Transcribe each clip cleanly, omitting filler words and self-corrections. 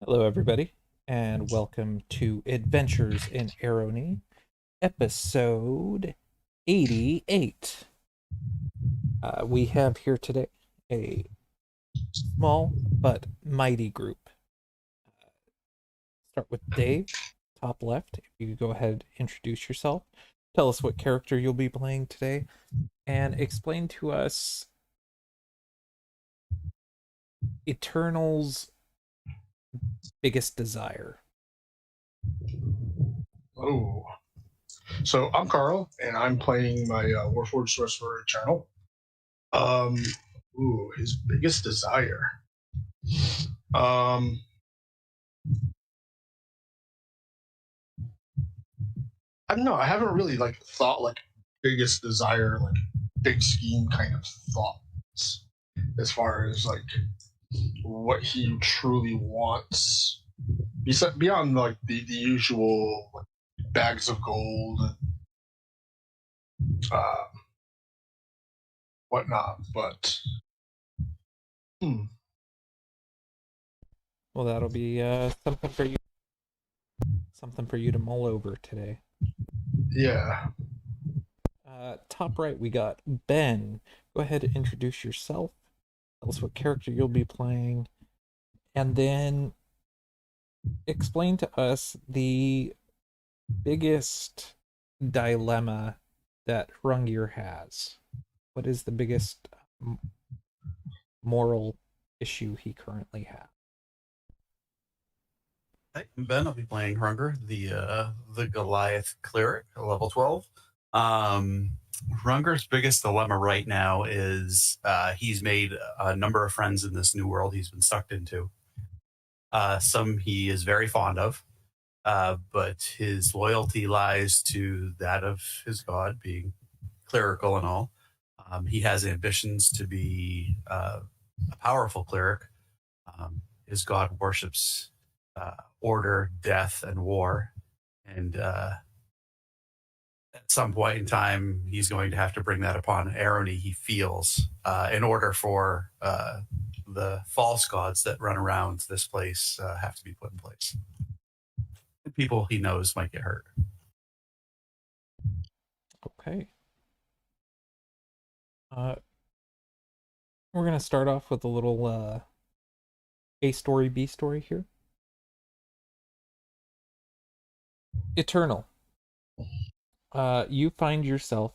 Hello, everybody, and welcome to Adventures in Arrowknee, episode 88. We have here today a small but mighty group. Start with Dave, top left. If you could go ahead and introduce yourself, tell us what character you'll be playing today, and explain to us Eternal's biggest desire. Oh, so I'm Carl, and I'm playing my Warforged Sorcerer Eternal. Um, his biggest desire. Um, I don't know. I haven't really thought biggest desire, like big scheme kind of thoughts, as far as what he truly wants. Beyond the usual bags of gold and uh, whatnot, but. Well, that'll be something for you to mull over today. Yeah. Top right, we got Ben. Go ahead and introduce yourself. Tell us what character you'll be playing, and then explain to us the biggest dilemma that Hrungir has. What is the biggest moral issue he currently has? Hey, I'm Ben. I'll be playing Hrunger, the Goliath cleric, level 12. Hrunger's biggest dilemma right now is he's made a number of friends in this new world he's been sucked into. Some he is very fond of, but his loyalty lies to that of his god, being clerical and all. He has ambitions to be a powerful cleric. His god worships order, death, and war. And at some point in time, he's going to have to bring that upon Arrowknee, he feels, in order for the false gods that run around this place have to be put in place. And people he knows might get hurt. Okay. We're going to start off with a little A story, B story here. Eternal. You find yourself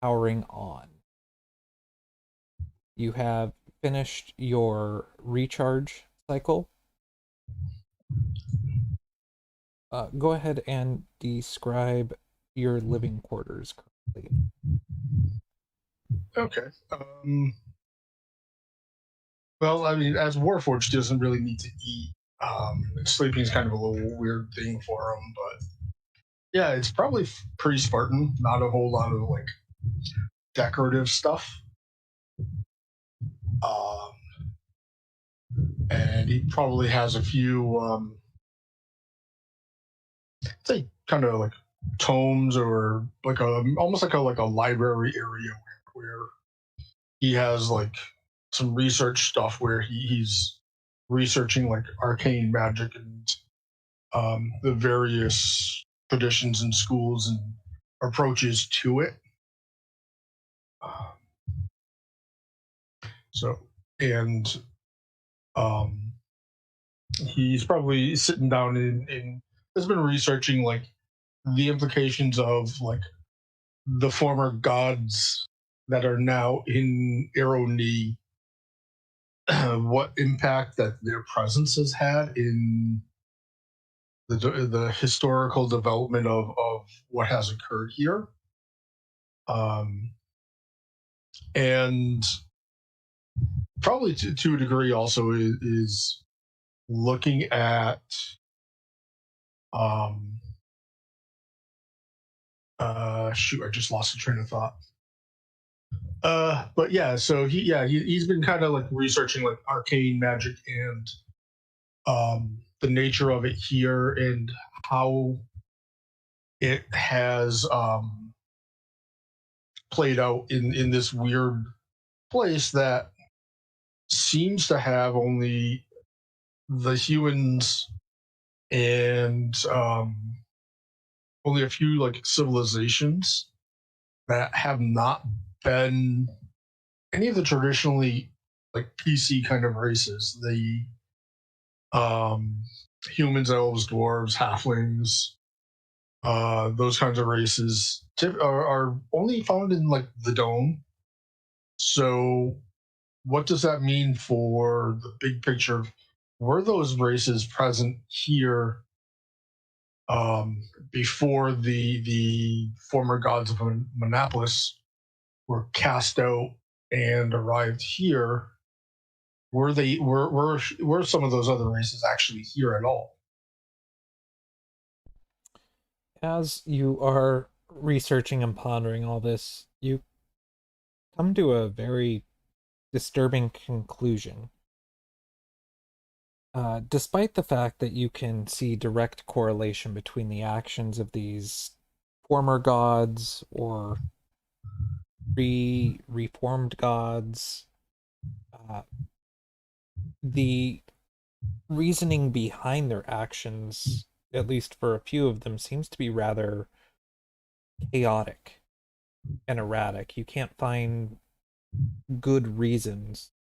powering on. You have finished your recharge cycle. Go ahead and describe your living quarters currently. Okay. Well, I mean, as Warforged doesn't really need to eat. Sleeping is kind of a little weird thing for him, but yeah, it's probably pretty Spartan. Not a whole lot of decorative stuff. Um, and he probably has a few, say, kind of tomes or almost like a library area where he has some research stuff where he's researching arcane magic and the various traditions and schools and approaches to it. So, and he's probably sitting down and has been researching the implications of the former gods that are now in Arrowknee, what impact that their presence has had in the historical development of what has occurred here. And probably to a degree also is looking at shoot, I just lost the train of thought. But yeah, so he's been kind of researching arcane magic and the nature of it here and how it has played out in this weird place that seems to have only the humans and only a few like civilizations that have not been any of the traditionally like PC kind of races. The humans, elves, dwarves, halflings, those kinds of races are only found in like the dome. So, what does that mean for the big picture? Were those races present here before the former gods of Monopolis were cast out and arrived here? Were some of those other races actually here at all? As you are researching and pondering all this, you come to a very disturbing conclusion. Despite the fact that you can see direct correlation between the actions of these former gods or reformed gods, uh, the reasoning behind their actions, at least for a few of them, seems to be rather chaotic and erratic. You can't find good reasons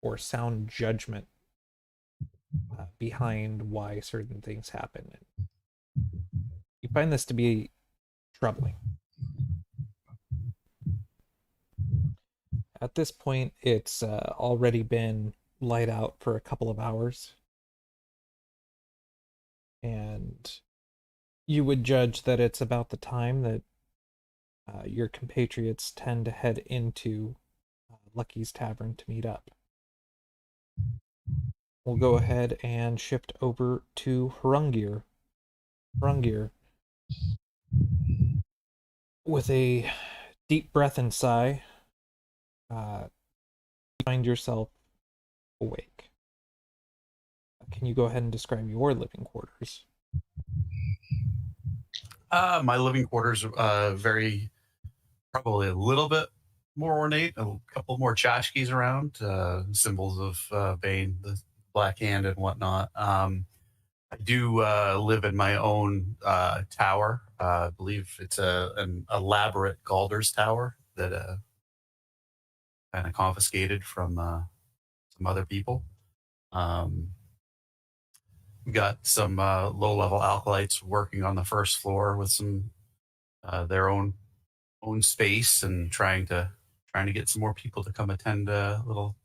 or sound judgment behind why certain things happen. You find this to be troubling. At this point, it's already been light out for a couple of hours, and you would judge that it's about the time that your compatriots tend to head into Lucky's Tavern to meet up. We'll go ahead and shift over to Hrungir. Hrungir, with a deep breath and sigh, you find yourself awake. Can you go ahead and describe your living quarters? My living quarters very probably a little bit more ornate, a couple more tchotchkes around, symbols of Bane, the Black Hand and whatnot. I do live in my own tower. I believe it's an elaborate Galder's tower that kind of confiscated from some other people. We got some low-level alkalites working on the first floor with some their own space and trying to get some more people to come attend a little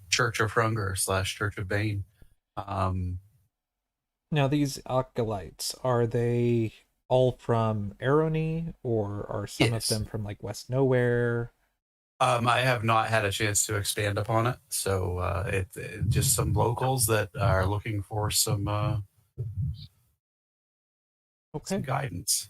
Church of Hrunger / Church of Bane. Now, these acolytes, are they all from Arrowknee, or are some of Yes. them from like West Nowhere? I have not had a chance to expand upon it, so it just some locals that are looking for some Okay. guidance.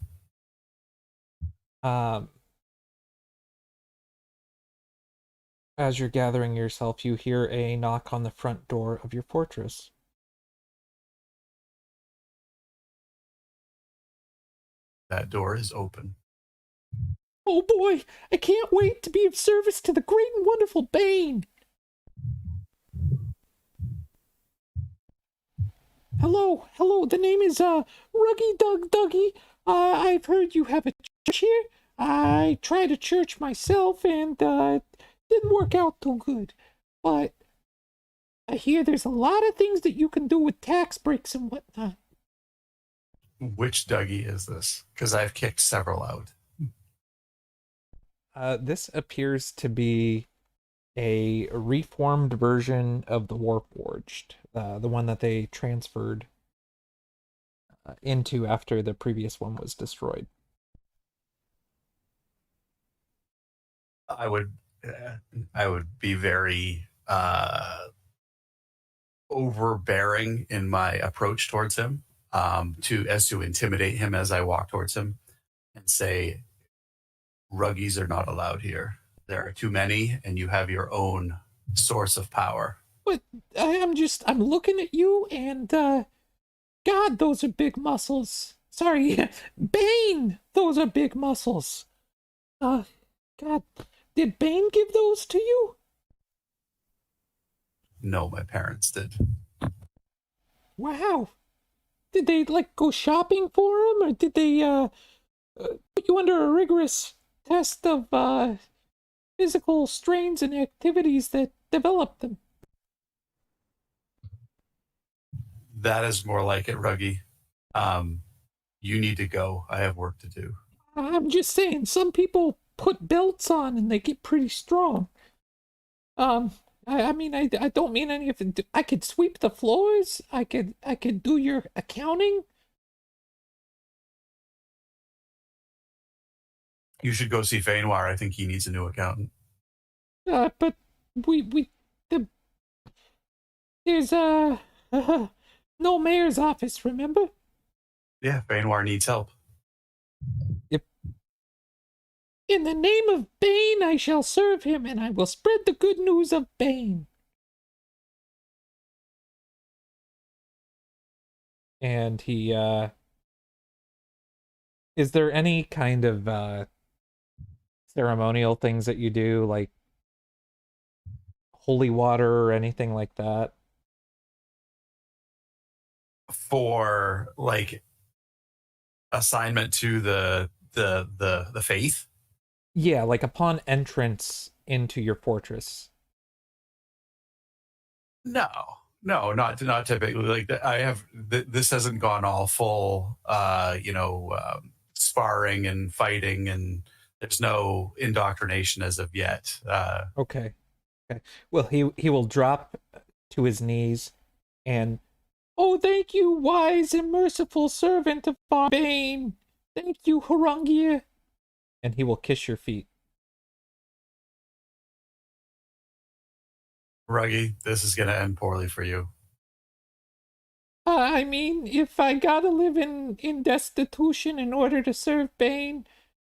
As you're gathering yourself, you hear a knock on the front door of your fortress. That door is open. Oh boy, I can't wait to be of service to the great and wonderful Bane. Hello, the name is Ruggy Dug Duggy. I've heard you have a church here. I tried a church myself and didn't work out too good. But I hear there's a lot of things that you can do with tax breaks and whatnot. Which Dougie is this? Because I've kicked several out. This appears to be a reformed version of the Warforged, the one that they transferred into after the previous one was destroyed. I would be very overbearing in my approach towards him, to intimidate him as I walk towards him and say, Ruggies are not allowed here. There are too many, and you have your own source of power. But I'm looking at you, and God, those are big muscles. Sorry, Bane, those are big muscles. God, did Bane give those to you? No, my parents did. Wow. Did they, like, go shopping for him, or did they, put you under a rigorous test of, physical strains and activities that developed them? That is more like it, Ruggy. You need to go. I have work to do. I'm just saying, some people put belts on and they get pretty strong. I mean, I don't mean any of it. I could sweep the floors. I could do your accounting. You should go see Fainwar. I think he needs a new accountant. But we the there's no mayor's office. Remember? Yeah, Fainwar needs help. In the name of Bane, I shall serve him, and I will spread the good news of Bane. And he, is there any kind of, ceremonial things that you do, like holy water or anything like that? For like assignment to the faith. Yeah, like upon entrance into your fortress. No, not typically. Like I have this hasn't gone all full, sparring and fighting, and there's no indoctrination as of yet. Okay. Okay. Well, he will drop to his knees and, oh, thank you, wise and merciful servant of Bane. Thank you, Harangia. And he will kiss your feet. Ruggy, this is going to end poorly for you. I mean, if I gotta live in destitution in order to serve Bane,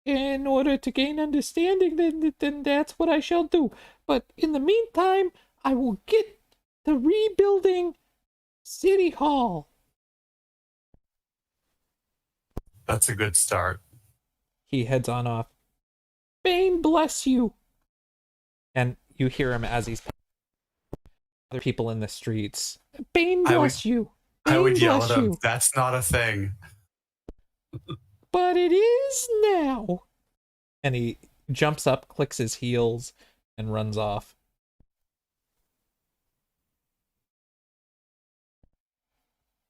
in order to gain understanding, then that's what I shall do. But in the meantime, I will get the rebuilding City Hall. That's a good start. He heads on off. Bane bless you. And you hear him as he's other people in the streets. Bane bless you. Bane I would yell at him. You. That's not a thing. But it is now. And he jumps up, clicks his heels, and runs off.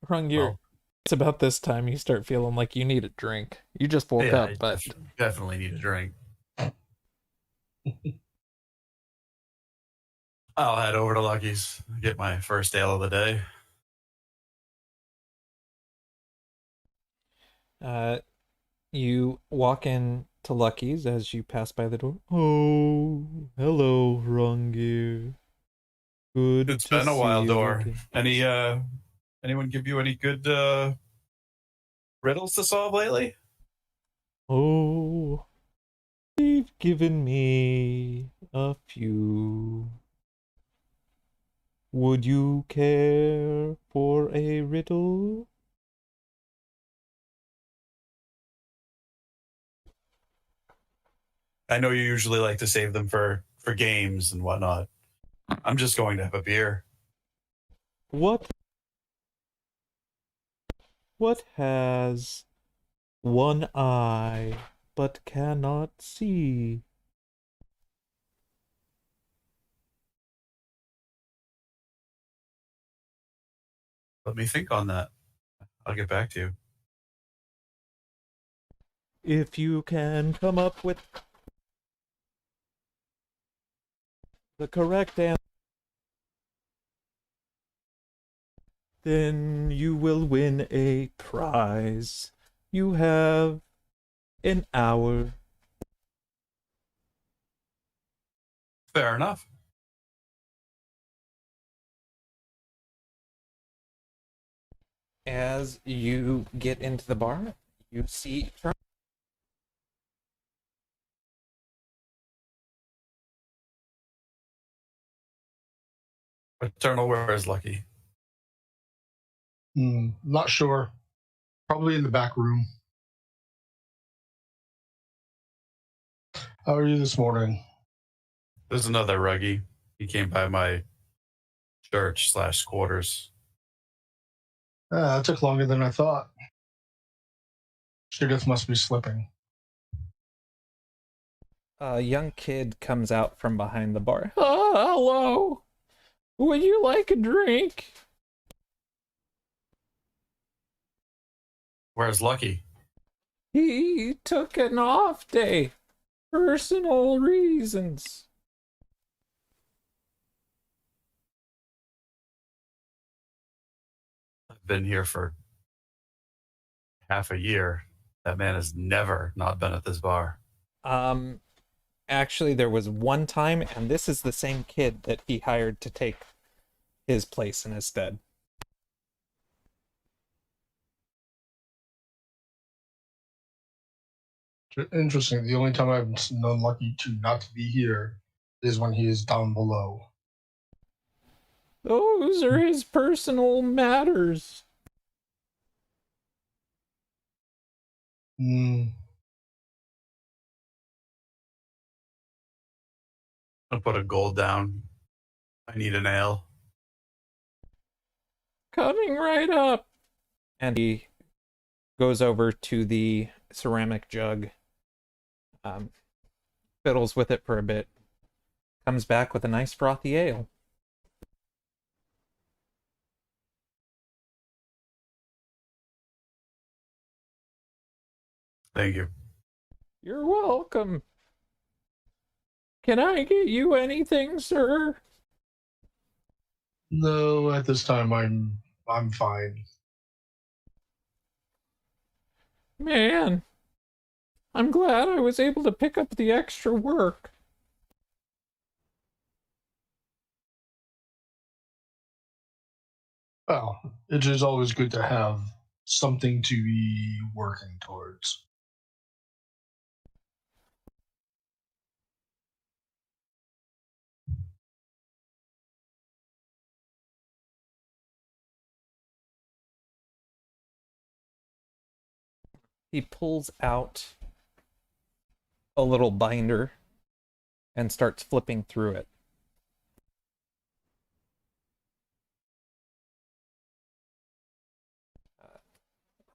Rungir, it's about this time you start feeling like you need a drink. You just woke up, but definitely need a drink. I'll head over to Lucky's, get my first ale of the day. You walk in to Lucky's as you pass by the door. Oh, hello, Rungir. Good. It's been a while, Door. Anyone give you any good riddles to solve lately? Oh, they've given me a few. Would you care for a riddle? I know you usually like to save them for games and whatnot. I'm just going to have a beer. What has one eye but cannot see? Let me think on that. I'll get back to you. If you can come up with the correct answer, then you will win a prize. You have an hour. Fair enough. As you get into the bar, you see Eternal, where is Lucky? Not sure. Probably in the back room. How are you this morning? There's another Ruggy. He came by my church/quarters. That took longer than I thought. Judith must be slipping. A young kid comes out from behind the bar. Oh, hello. Would you like a drink? Where's Lucky? He took an off day. Personal reasons. I've been here for half a year. That man has never not been at this bar. Actually, there was one time, and this is the same kid that he hired to take his place in his stead. Interesting. The only time I've known Lucky to not be here is when he is down below. Those are his personal matters. Hmm. I'll put a gold down. I need a nail. Coming right up. And he goes over to the ceramic jug, fiddles with it for a bit, comes back with a nice frothy ale. Thank you. You're welcome. Can I get you anything, sir? No, at this time I'm fine. Man, I'm glad I was able to pick up the extra work. Well, it is always good to have something to be working towards. He pulls out a little binder and starts flipping through it.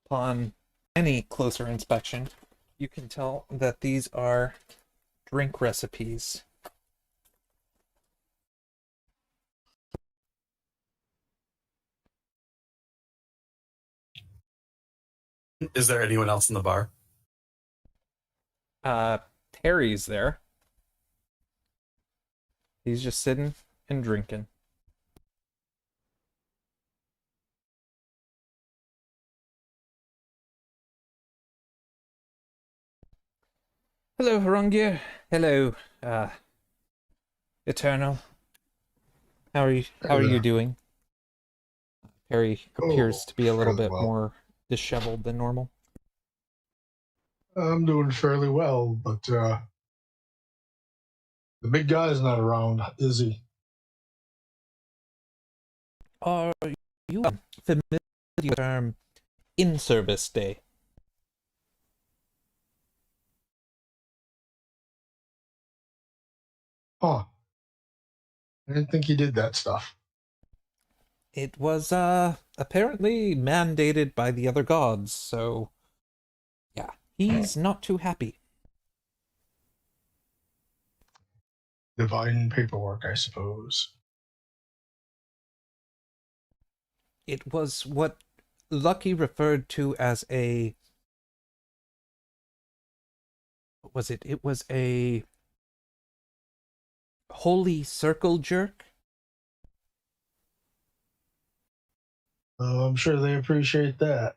Upon any closer inspection, you can tell that these are drink recipes. Is there anyone else in the bar? Terry's there. He's just sitting and drinking. Hello, Harangia. Hello, Eternal. How are you doing? Terry appears to be a little fairly bit well. more disheveled than normal. I'm doing fairly well, but the big guy's not around, is he? Are you familiar with the term in-service day? Huh. I didn't think he did that stuff. It was apparently mandated by the other gods, so yeah, he's not too happy. Divine paperwork, I suppose. It was what Lucky referred to as a, what was it? It was a holy circle jerk. Oh, I'm sure they appreciate that.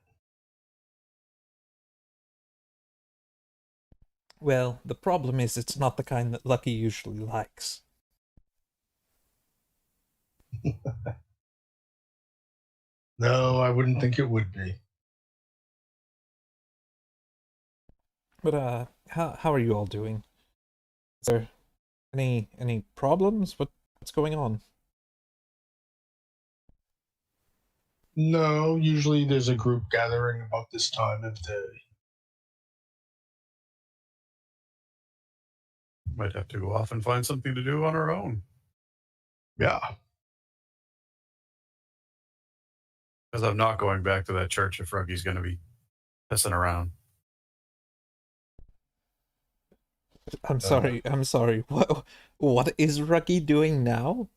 Well, the problem is it's not the kind that Lucky usually likes. No, I wouldn't think it would be. But how are you all doing? Is there any problems? What's going on? No, usually there's a group gathering about this time of day. Might have to go off and find something to do on our own. Yeah. Because I'm not going back to that church if Ruggy's going to be pissing around. I'm sorry. I'm sorry. What is Ruggy doing now?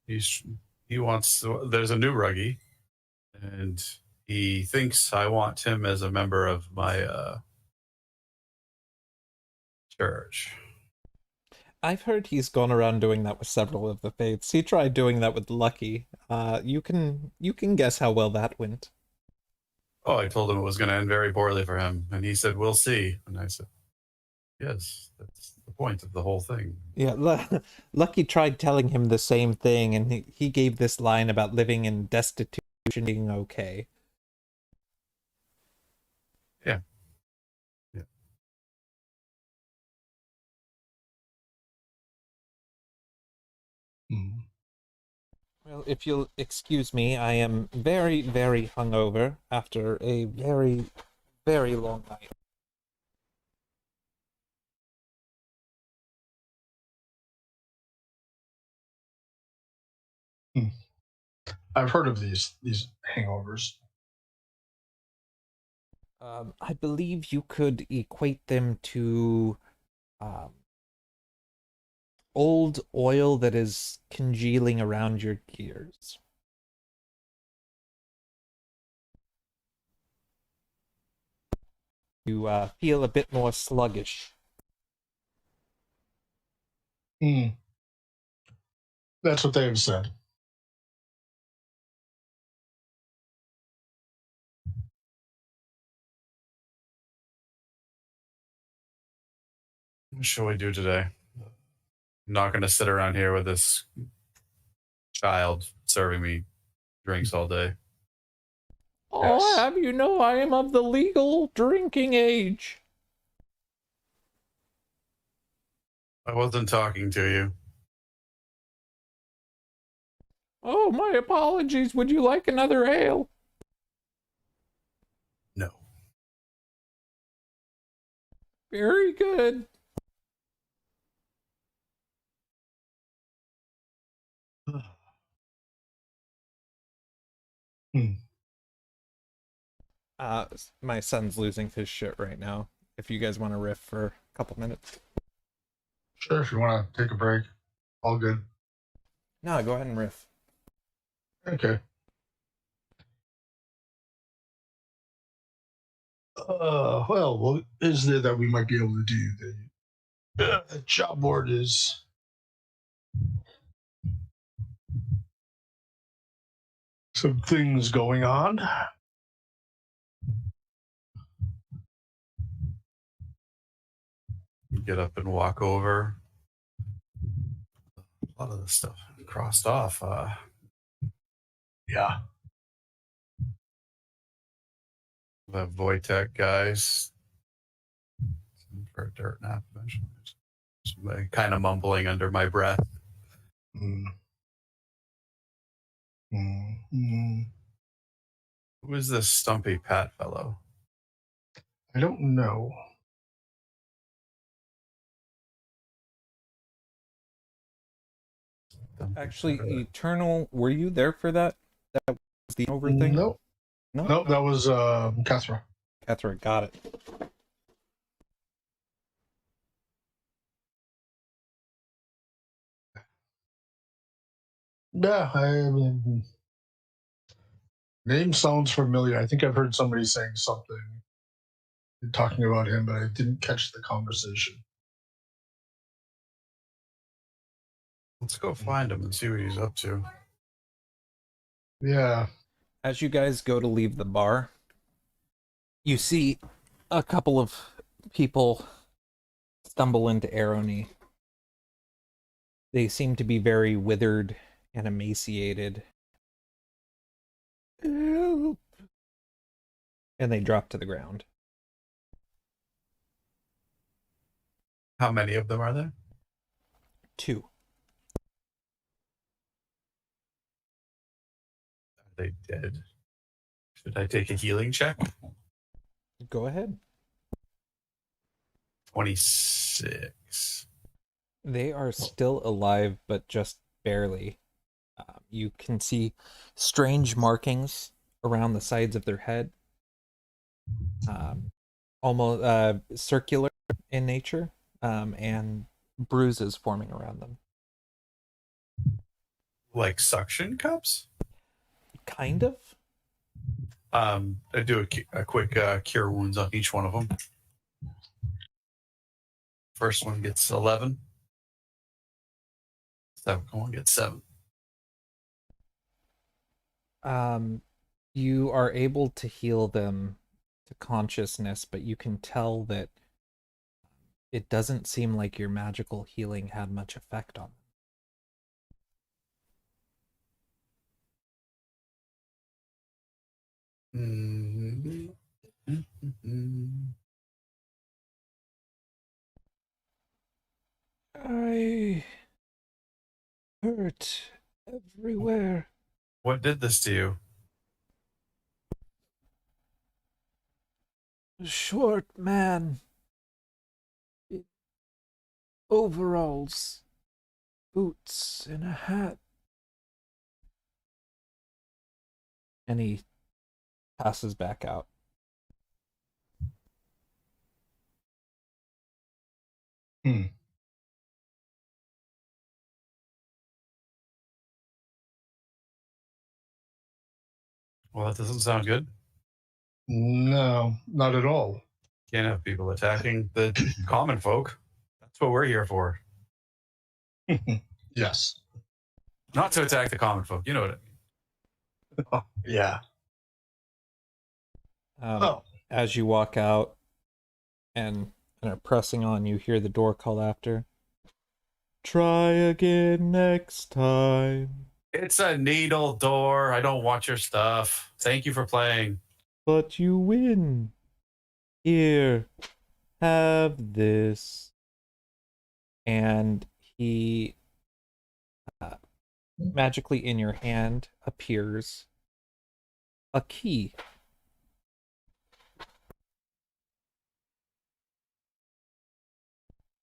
He wants. There's a new Ruggy, and he thinks I want him as a member of my church. I've heard he's gone around doing that with several of the faiths. He tried doing that with Lucky. You can guess how well that went. Oh, I told him it was going to end very poorly for him, and he said, "We'll see." And I said, "Yes, that's the point of the whole thing." Yeah, Lucky tried telling him the same thing, and he gave this line about living in destitution being okay. Yeah. Hmm. Well, if you'll excuse me, I am very, very hungover after a very, very long night. I've heard of these hangovers. I believe you could equate them to um, old oil that is congealing around your gears. You feel a bit more sluggish. Hmm. That's what they have said. What shall we do today? I'm not going to sit around here with this child serving me drinks all day. Oh, Yes. have you know I am of the legal drinking age. I wasn't talking to you. Oh, my apologies. Would you like another ale? No. Very good. Hmm. My son's losing his shit right now. If you guys want to riff for a couple minutes. Sure, if you want to take a break, all good. No, go ahead and riff. Okay. Well, what is there that we might be able to do? The job board is some things going on. Get up and walk over. A lot of the stuff crossed off. Yeah. The Voitech guys for a dirt nap eventually. Kind of mumbling under my breath. Mm. Mm. Who is this stumpy Pat fellow? I don't know. Actually, Eternal, were you there for that? That was the over thing? Nope. No? Nope, that was Catherine. Catherine, got it. Yeah, I mean, name sounds familiar. I think I've heard somebody saying something talking about him, but I didn't catch the conversation. Let's go find him and see what he's up to. Yeah. As you guys go to leave the bar, you see a couple of people stumble into Arrowknee. They seem to be very withered and emaciated. Help! And they drop to the ground. How many of them are there? 2. Are they dead? Should I take a healing check? Go ahead. 26. They are still alive, but just barely. You can see strange markings around the sides of their head, almost circular in nature, and bruises forming around them. Like suction cups? Kind of. I do a quick cure wounds on each one of them. First one gets 11. Second one gets 7. You are able to heal them to consciousness, but you can tell that it doesn't seem like your magical healing had much effect on Mm-hmm. I hurt everywhere. What did this to you? A short man in overalls, boots, and a hat. And he passes back out. Hmm. Well, that doesn't sound good. No, not at all. Can't have people attacking the common folk. That's what we're here for. Yes. Not to attack the common folk. You know what I mean. Oh, yeah. Oh. As you walk out and are pressing on, you hear the door call after. Try again next time. It's a needle door. I don't want your stuff. Thank you for playing. But you win. Here, have this. And he magically in your hand appears a key.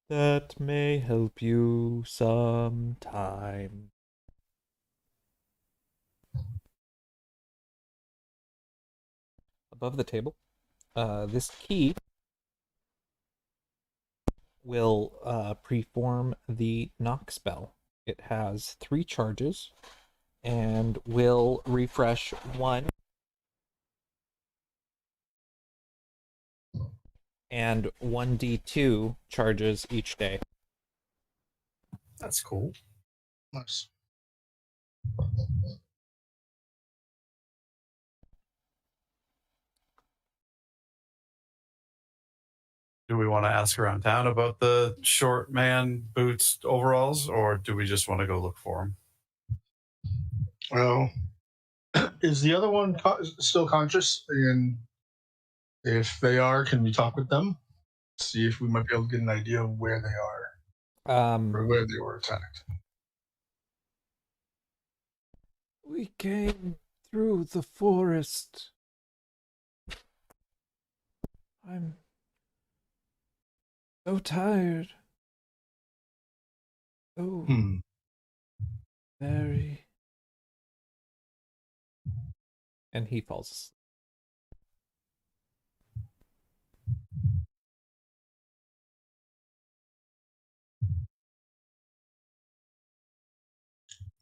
That may help you sometime. Above the table, this key will preform the knock spell. It has 3 charges and will refresh 1 and 1d2 charges each day. That's cool. Nice. Do we want to ask around town about the short man boots overalls, or do we just want to go look for him? Well, is the other one still conscious? And if they are, can we talk with them? See if we might be able to get an idea of where they are or where they were attacked. We came through the forest. I'm so tired. So very. And he falls asleep.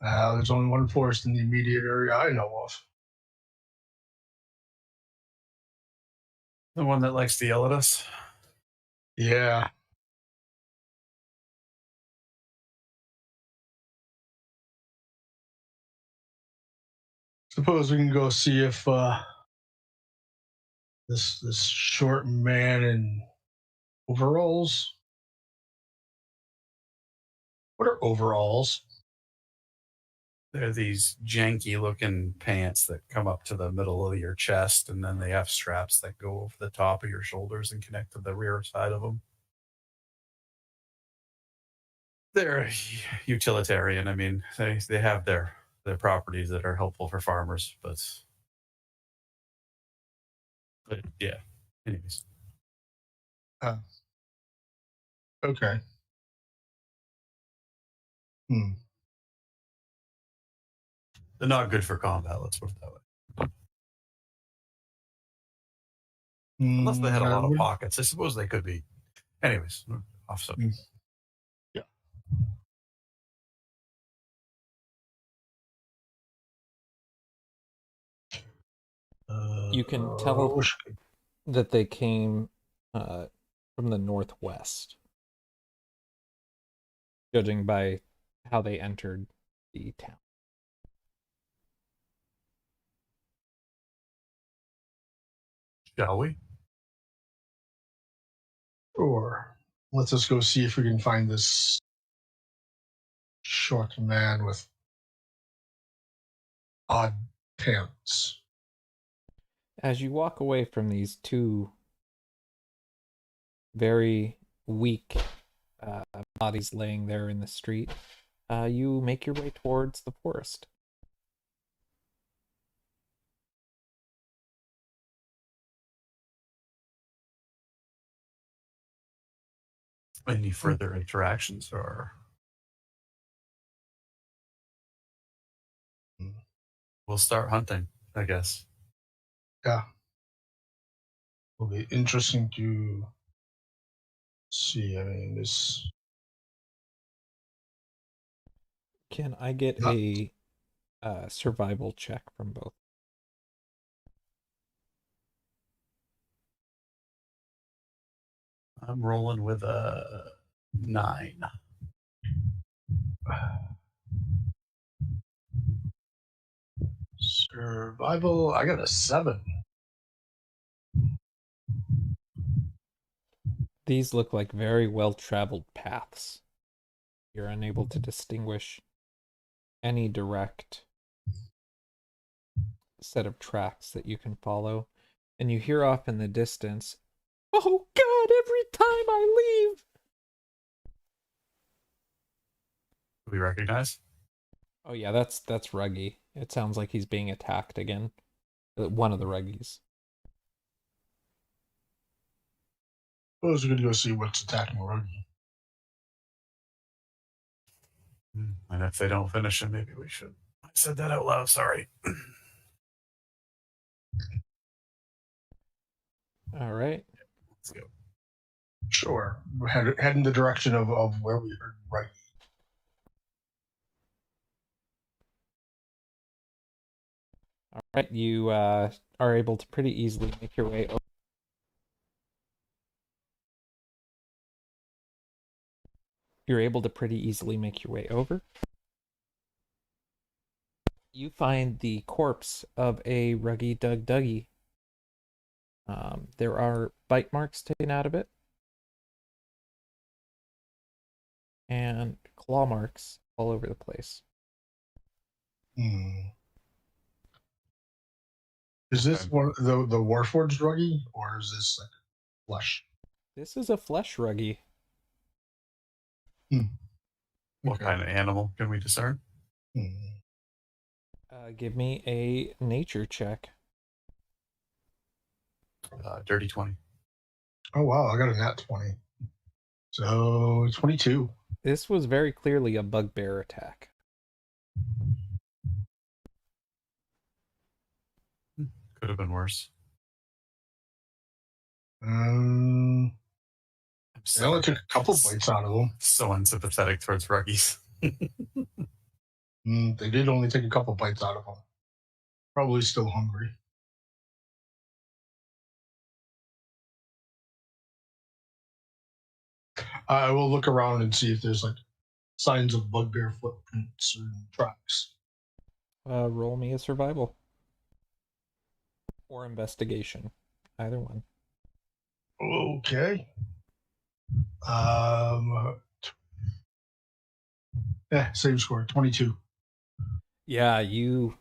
There's only one forest in the immediate area I know of. The one that likes to yell at us? Yeah. Suppose we can go see if this short man in overalls. What are overalls? They're these janky looking pants that come up to the middle of your chest, and then they have straps that go over the top of your shoulders and connect to the rear side of them. They're utilitarian. I mean, they have their properties that are helpful for farmers, but yeah. Anyways. Okay. They're not good for combat, let's put it that way. Unless they had a lot of pockets. I suppose they could be. Anyways, off subject. Yeah. You can tell that they came from the northwest, judging by how they entered the town. Shall we? Sure. Let's just go see if we can find this short man with odd pants. As you walk away from these two very weak bodies laying there in the street, you make your way towards the forest. Any further interactions or we'll start hunting, I guess. Yeah. It'll be interesting to see. I mean, this. Can I get a survival check from both? I'm rolling with a 9. Survival. I got a 7. These look like very well-traveled paths. You're unable to distinguish any direct set of tracks that you can follow. And you hear off in the distance, "Oh God, every time I leave!" Do we recognize? Oh yeah, that's Ruggy. It sounds like he's being attacked again. One of the Ruggies. I was going to go see what's attacking Ruggy. And if they don't finish him, maybe we should. I said that out loud, sorry. All right. Let's go. Sure. Head in the direction of where we heard Ruggy. All right, you are able to pretty easily make your way over. You're able to pretty easily make your way over. You find the corpse of a Ruggy Dug Duggy. There are bite marks taken out of it, and claw marks all over the place. Is this one the Warforged Ruggy, or is this like flesh? This is a flesh Ruggy. What kind of animal can we discern? Give me a nature check. Dirty 20. Oh wow, I got a nat 20. So 22. This was very clearly a bugbear attack. Could have been worse. They only took a couple bites out of them. So unsympathetic towards Ruggies. They did only take a couple bites out of them. Probably still hungry. I will look around and see if there's like signs of bugbear footprints or tracks. Roll me a survival. Or investigation. Either one. Okay. Same score, 22. Yeah, you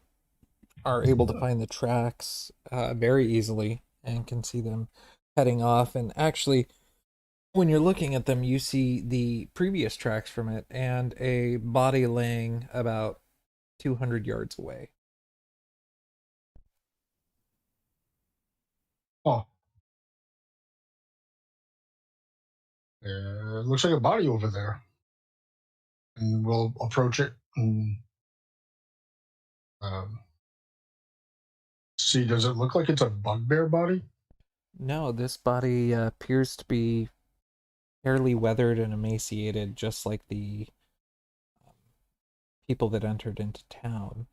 are able to find the tracks very easily and can see them heading off. And actually, when you're looking at them, you see the previous tracks from it and a body laying about 200 yards away. Oh. Looks like a body over there. And we'll approach it and See, does it look like it's a bugbear body? No, this body appears to be fairly weathered and emaciated, just like the people that entered into town.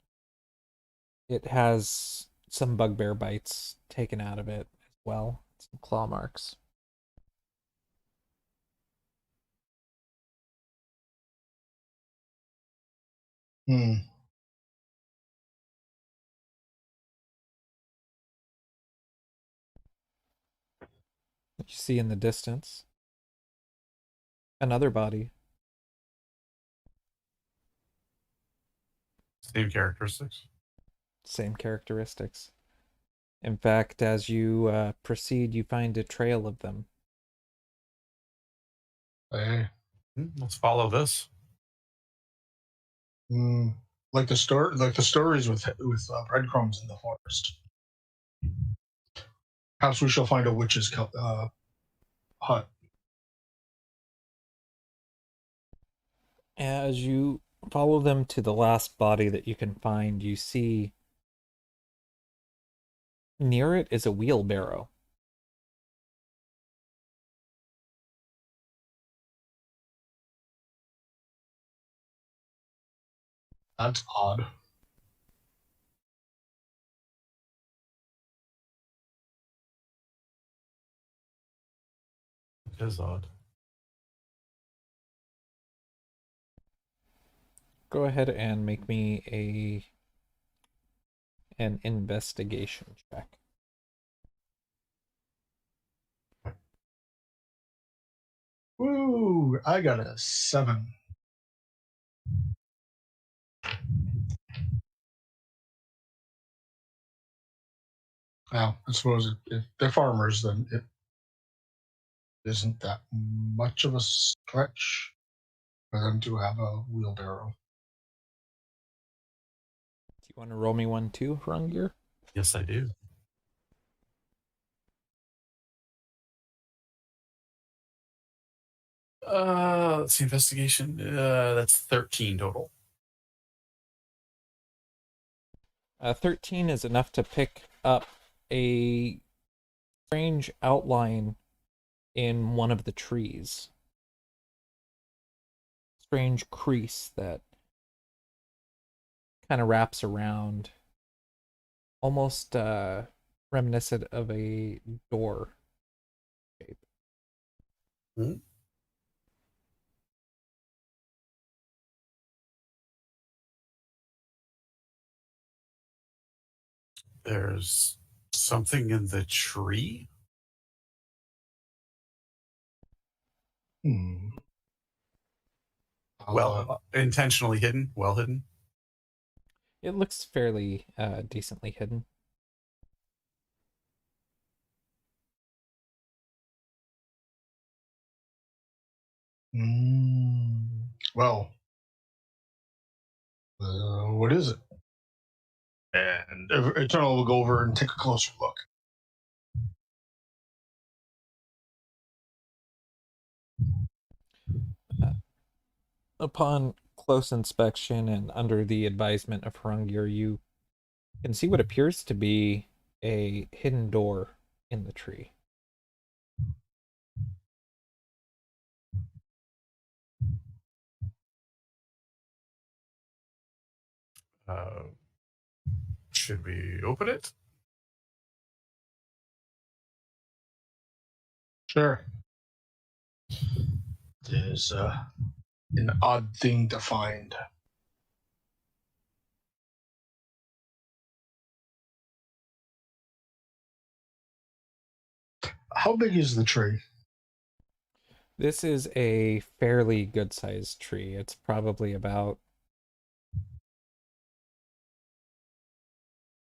It has some bugbear bites taken out of it as well, some claw marks. Hmm. You see in the distance another body. Same characteristics. Same characteristics. In fact, as you proceed, you find a trail of them. Hey. Let's follow this. Like the stories with breadcrumbs in the forest. Perhaps we shall find a witch's hut. As you follow them to the last body that you can find, you see near it is a wheelbarrow. That's odd. It is odd. Go ahead and make me an investigation check. Woo! I got a 7. Well, I suppose if they're farmers, then it isn't that much of a stretch for them to have a wheelbarrow. Do you want to roll me one too, Hrungnir? Yes, I do. Let's see, investigation. That's 13 total. 13 is enough to pick up a strange outline in one of the trees. Strange crease that kind of wraps around, almost reminiscent of a door shape. Hmm. There's something in the tree. Well, intentionally hidden, well hidden. It looks fairly decently hidden. Well, what is it? And Eternal will go over and take a closer look. Upon close inspection and under the advisement of Hrungnir, you can see what appears to be a hidden door in the tree. Should we open it? Sure. It is an odd thing to find. How big is the tree? This is a fairly good-sized tree. It's probably about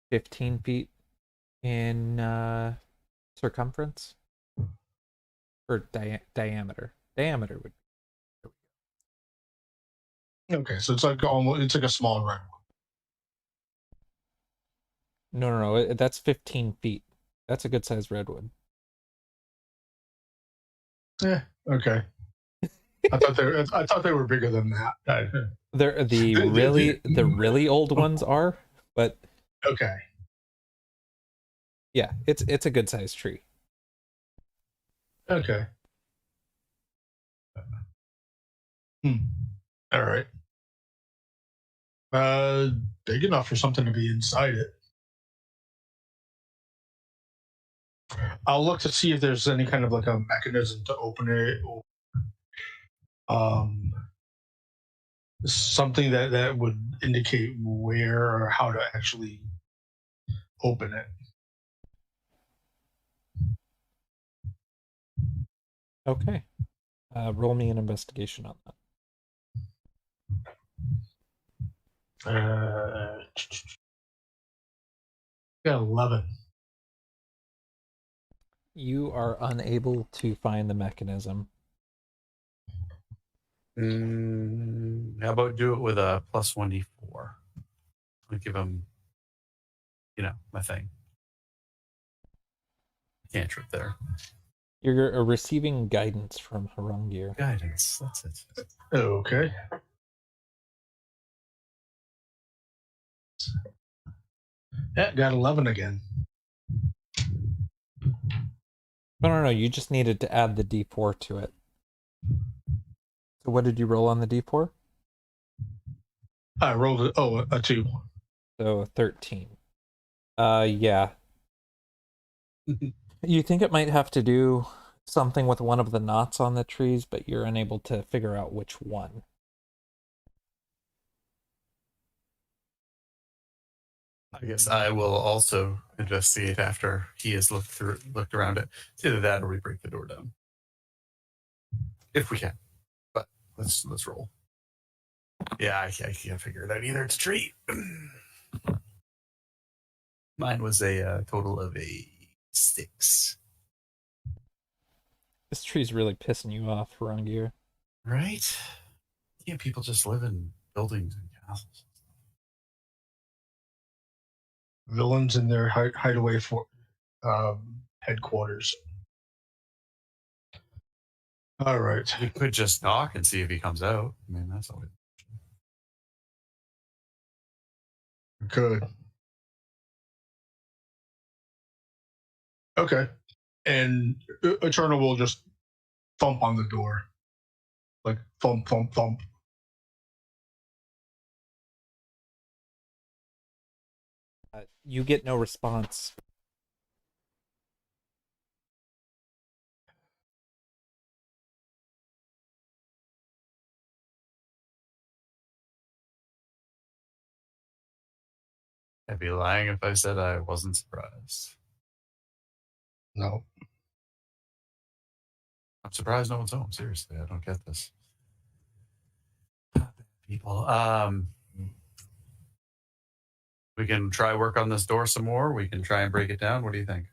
15 feet in circumference or diameter. Diameter would. Okay, so it's like a small redwood. No. That's 15 feet. That's a good-sized redwood. Yeah. Okay. I thought they were bigger than that. The really old ones are, But Okay. yeah, it's a good sized tree. Okay. Hmm. All right. Uh, Big enough for something to be inside it. I'll look to see if there's any kind of like a mechanism to open it, or um, something that would indicate where or how to actually open it. Okay. Roll me an investigation on that. Got 11. You are unable to find the mechanism. How about do it with a plus 1d4? I'll give him, my thing. Cantrip there. You're receiving guidance from Harungir. Guidance. That's it. Okay. Yeah, got 11 again. No. You just needed to add the D4 to it. So what did you roll on the D4? I rolled it. Oh, a 2. So 13. Yeah. You think it might have to do something with one of the knots on the trees, but you're unable to figure out which one. I guess I will also investigate after he has looked around it. It's either that or we break the door down. If we can. But let's roll. Yeah, I can't figure it out either. It's a tree. Mine was a total of a 6. This tree's really pissing you off, Harungir. Right? Can't people just live in buildings and castles? Villains in their hideaway for headquarters. All right. We could just knock and see if he comes out. I mean, that's always. Good. Okay. And Eternal will just thump on the door. Like thump, thump, thump. You get no response. I'd be lying if I said I wasn't surprised. No. I'm surprised no one's home. Seriously, I don't get this. People. We can try work on this door some more. We can try and break it down. What do you think?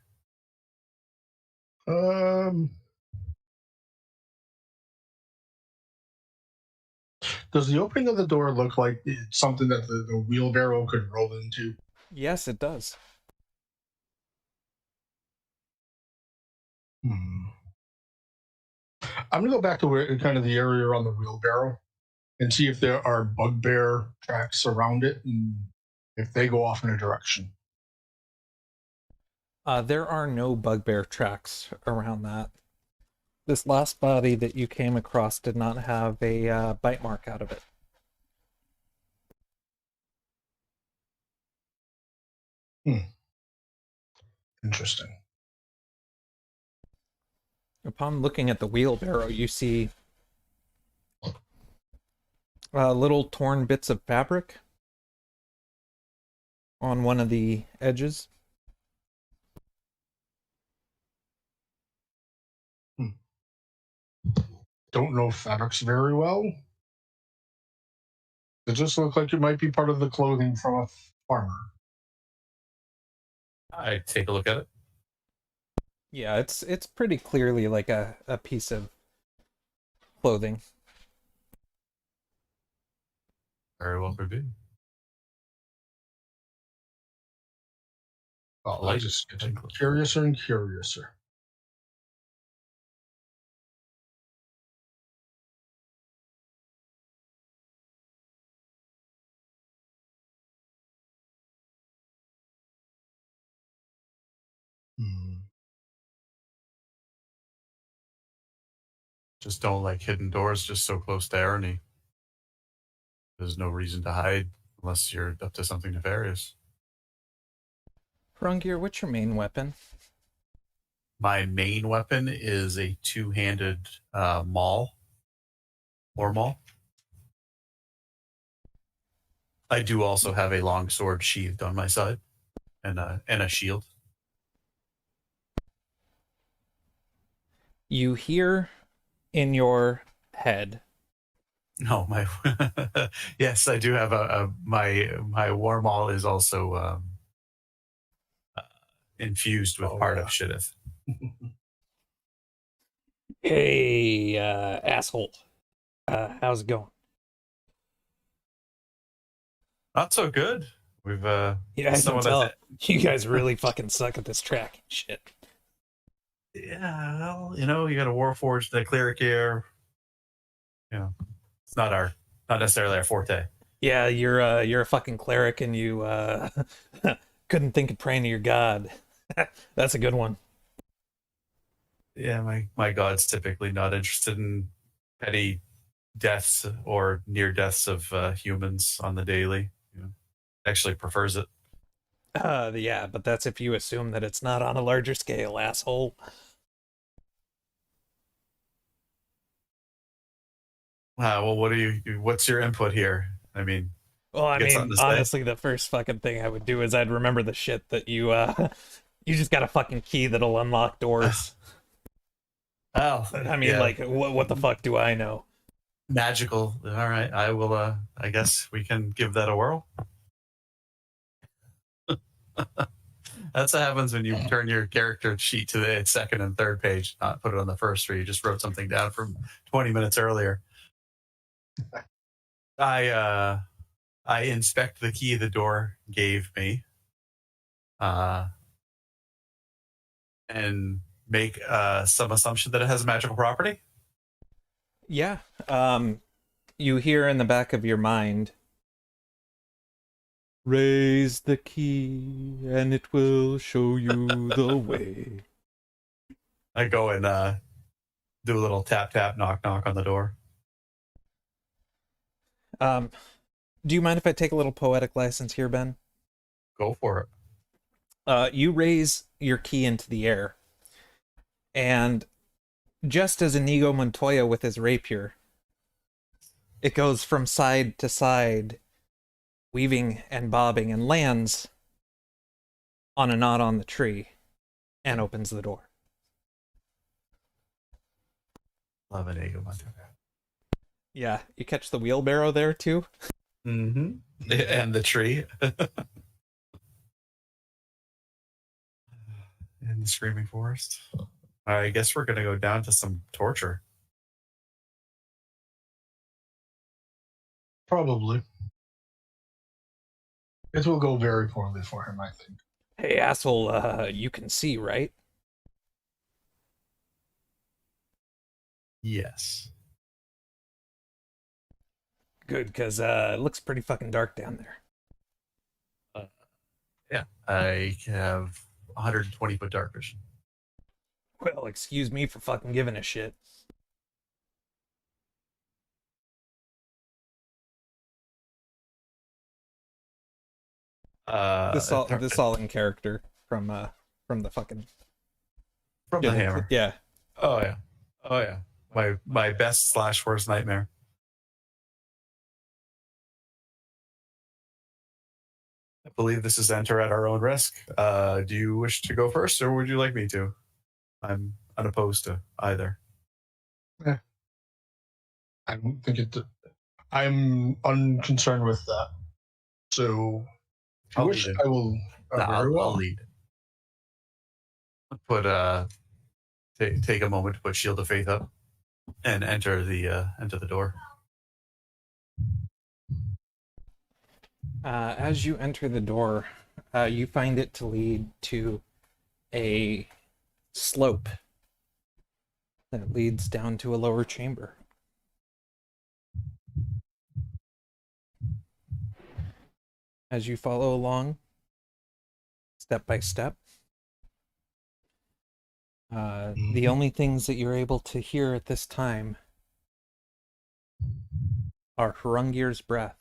Does the opening of the door look like it's something that the wheelbarrow could roll into? Yes, it does. I'm gonna go back to where kind of the area around the wheelbarrow and see if there are bugbear tracks around it and if they go off in a direction. There are no bugbear tracks around that. This last body that you came across did not have a bite mark out of it. Interesting. Upon looking at the wheelbarrow, you see little torn bits of fabric on one of the edges. Don't know fabrics very well. It just looks like it might be part of the clothing from a farmer. I take a look at it. Yeah, it's pretty clearly like a piece of clothing. Very well could be. Oh, I just get curiouser and curiouser. Just don't like hidden doors just so close to Arrowknee. There's no reason to hide unless you're up to something nefarious. Hrungnir, what's your main weapon? My main weapon is a two-handed maul. Or maul. I do also have a long sword sheathed on my side and a shield. You hear in your head. No, my yes, I do have my war maul is also infused with part of Shidith. Hey, asshole. How's it going? Not so good. We've Yeah, I can tell. You guys really fucking suck at this tracking shit. Yeah, well, you know, you got a Warforged, the cleric here. You know, it's not necessarily our forte. Yeah, you're a fucking cleric and you couldn't think of praying to your god. That's a good one. Yeah, my god's typically not interested in petty deaths or near deaths of humans on the daily. You know, actually prefers it. Yeah, but that's if you assume that it's not on a larger scale, asshole. Well, what's your input here? I mean, Well, I you got something mean, to say? honestly, the first fucking thing I would do is I'd remember the shit that you you just got a fucking key that'll unlock doors. Oh, I mean, yeah. like, what the fuck do I know? Magical. All right, I will. I guess we can give that a whirl. That's what happens when you turn your character sheet to the second and third page, not put it on the first, where you just wrote something down from 20 minutes earlier. I inspect the key the door gave me, and make some assumption that it has a magical property. Yeah. You hear in the back of your mind, raise the key and it will show you the way. I go and do a little tap tap knock knock on the door. Do you mind if I take a little poetic license here, Ben? Go for it. You raise your key into the air, and just as Inigo Montoya with his rapier, it goes from side to side, weaving and bobbing, and lands on a knot on the tree, and opens the door. Love an ego hunter. Yeah, you catch the wheelbarrow there too? Mm-hmm. And the tree. In the screaming forest. I guess we're gonna go down to some torture. Probably. It will go very poorly for him, I think. Hey, asshole, you can see, right? Yes. Good, because it looks pretty fucking dark down there. Yeah. I have 120-foot dark vision. Well, excuse me for fucking giving a shit. This all in character from the fucking from the hammer. Yeah. Oh yeah. Oh yeah. My best / worst nightmare. I believe this is enter at our own risk. Do you wish to go first, or would you like me to? I'm unopposed to either. Yeah. I don't think it. I'm unconcerned with that. So, if you wish, I will. I'll lead. Put take a moment to put Shield of Faith up and enter the door. As you enter the door, you find it to lead to a slope that leads down to a lower chamber. As you follow along, step by step, The only things that you're able to hear at this time are Hrungir's breath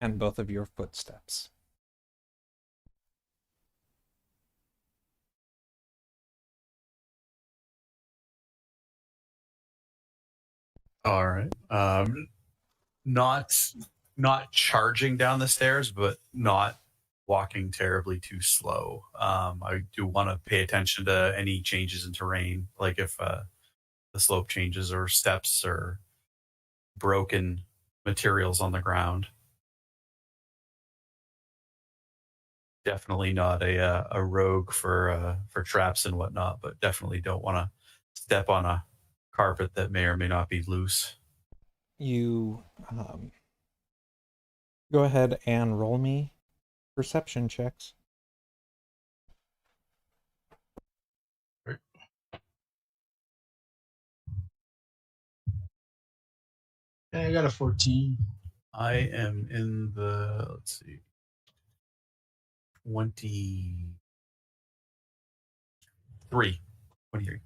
and both of your footsteps. All right. Not not charging down the stairs, but not walking terribly too slow. I do want to pay attention to any changes in terrain, like if the slope changes or steps or broken materials on the ground. Definitely not a rogue for traps and whatnot, but definitely don't want to step on a carpet that may or may not be loose. You go ahead and roll me perception checks. Yeah, I got a 14. I am in the, let's see, 23. 23.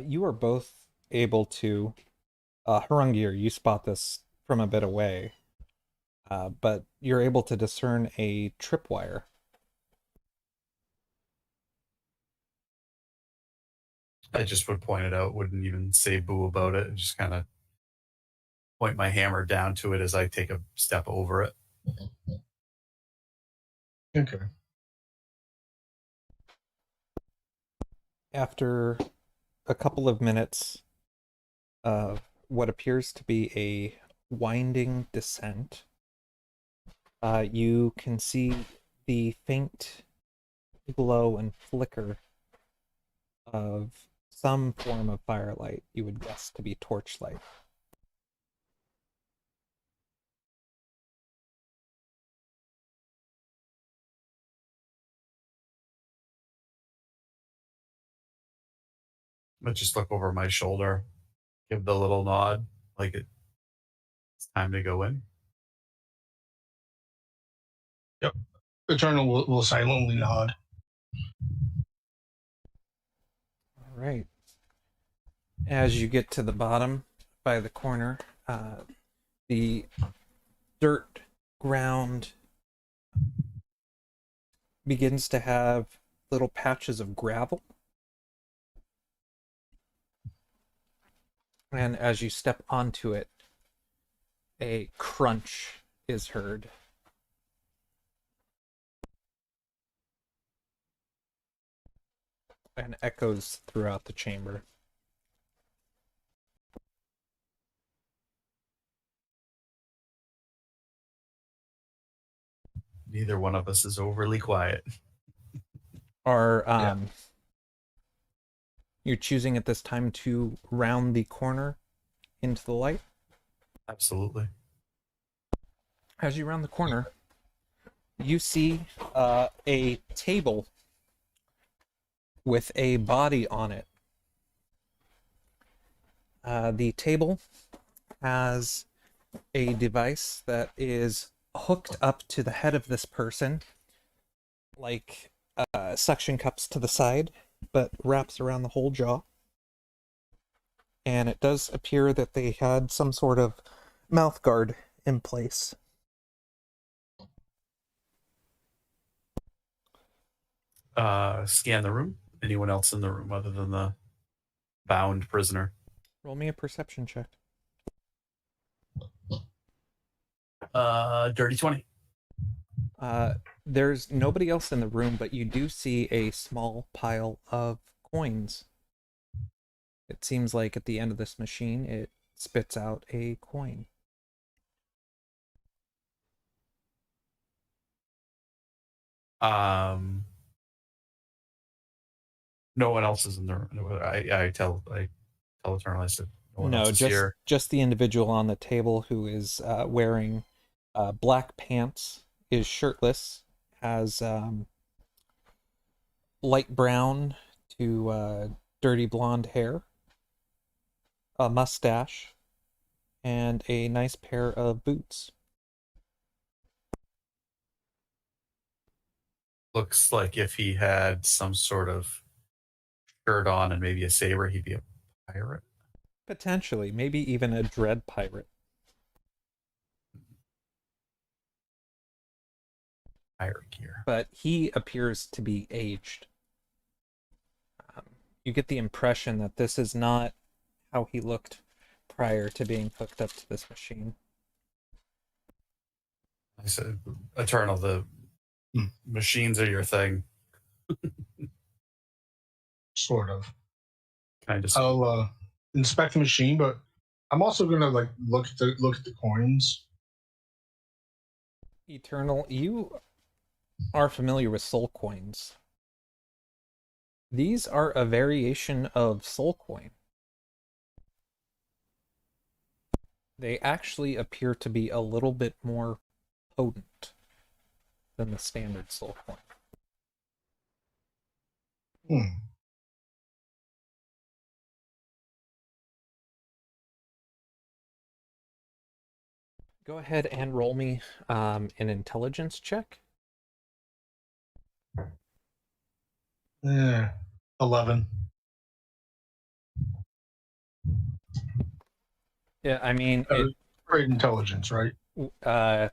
You are both able to, Hrungir, you spot this from a bit away, but you're able to discern a tripwire. I just would point it out, wouldn't even say boo about it, and just kind of point my hammer down to it as I take a step over it. Okay. After a couple of minutes of what appears to be a winding descent, you can see the faint glow and flicker of some form of firelight you would guess to be torchlight. I just look over my shoulder, give the little nod, like it's time to go in. Yep. Eternal will silently nod. All right. As you get to the bottom by the corner, the dirt ground begins to have little patches of gravel. And as you step onto it, a crunch is heard. And echoes throughout the chamber. Neither one of us is overly quiet. Are Yeah. you're choosing at this time to round the corner into the light? Absolutely. As you round the corner, you see a table with a body on it. The table has a device that is hooked up to the head of this person, like suction cups to the side, but wraps around the whole jaw. And it does appear that they had some sort of mouth guard in place. Scan the room. Anyone else in the room other than the bound prisoner? Roll me a perception check. Dirty 20. There's nobody else in the room, but you do see a small pile of coins. It seems like at the end of this machine, it spits out a coin. No one else is in the room. I tell Eternal, I said no one else No, is here. just the individual on the table who is wearing black pants, is shirtless, has light brown to dirty blonde hair, a mustache, and a nice pair of boots. Looks like if he had some sort of shirt on and maybe a saber, he'd be a pirate. Potentially, maybe even a dread pirate. Pirate gear. But he appears to be aged. You get the impression that this is not how he looked prior to being hooked up to this machine. I said, Eternal, the machines are your thing. Sort of. Kind of. I'll inspect the machine, but I'm also gonna like look at the coins. Eternal, you are familiar with soul coins. These are a variation of soul coin. They actually appear to be a little bit more potent than the standard soul coin. Hmm. Go ahead and roll me an intelligence check. Yeah. 11. Yeah, I mean, Great intelligence, right? uh,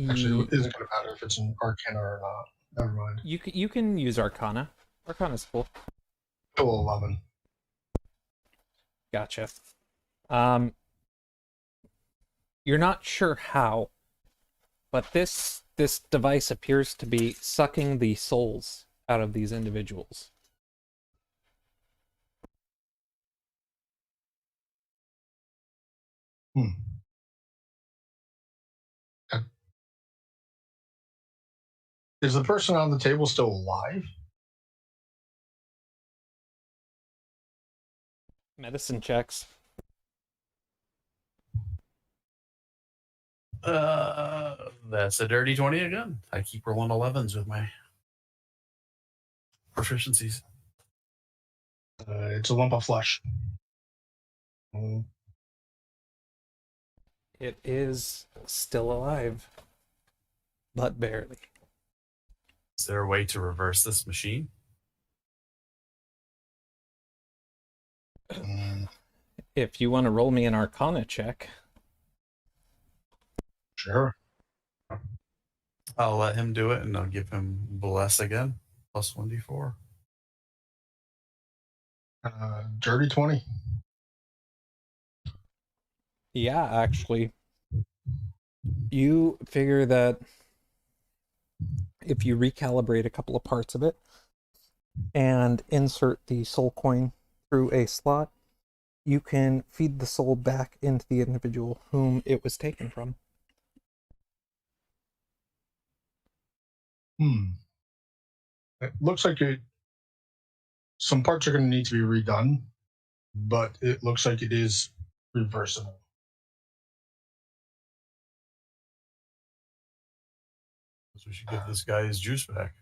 Actually, it isn't going to matter if it's an Arcana or not. Never mind. you can use Arcana. Arcana's cool. Still 11. Gotcha. You're not sure how, but this device appears to be sucking the souls out of these individuals. Hmm. Is the person on the table still alive? Medicine checks. That's a dirty 20 again. I keep rolling 11s with my proficiencies. It's a lump of flesh. Mm. It is still alive, but barely. Is there a way to reverse this machine? If you want to roll me an Arcana check. Sure. I'll let him do it, and I'll give him bless again. Plus 1d4. Dirty 20. Yeah, actually. You figure that if you recalibrate a couple of parts of it and insert the soul coin through a slot, you can feed the soul back into the individual whom it was taken from. It looks like some parts are going to need to be redone, but it looks like it is reversible. We should give this guy his juice back.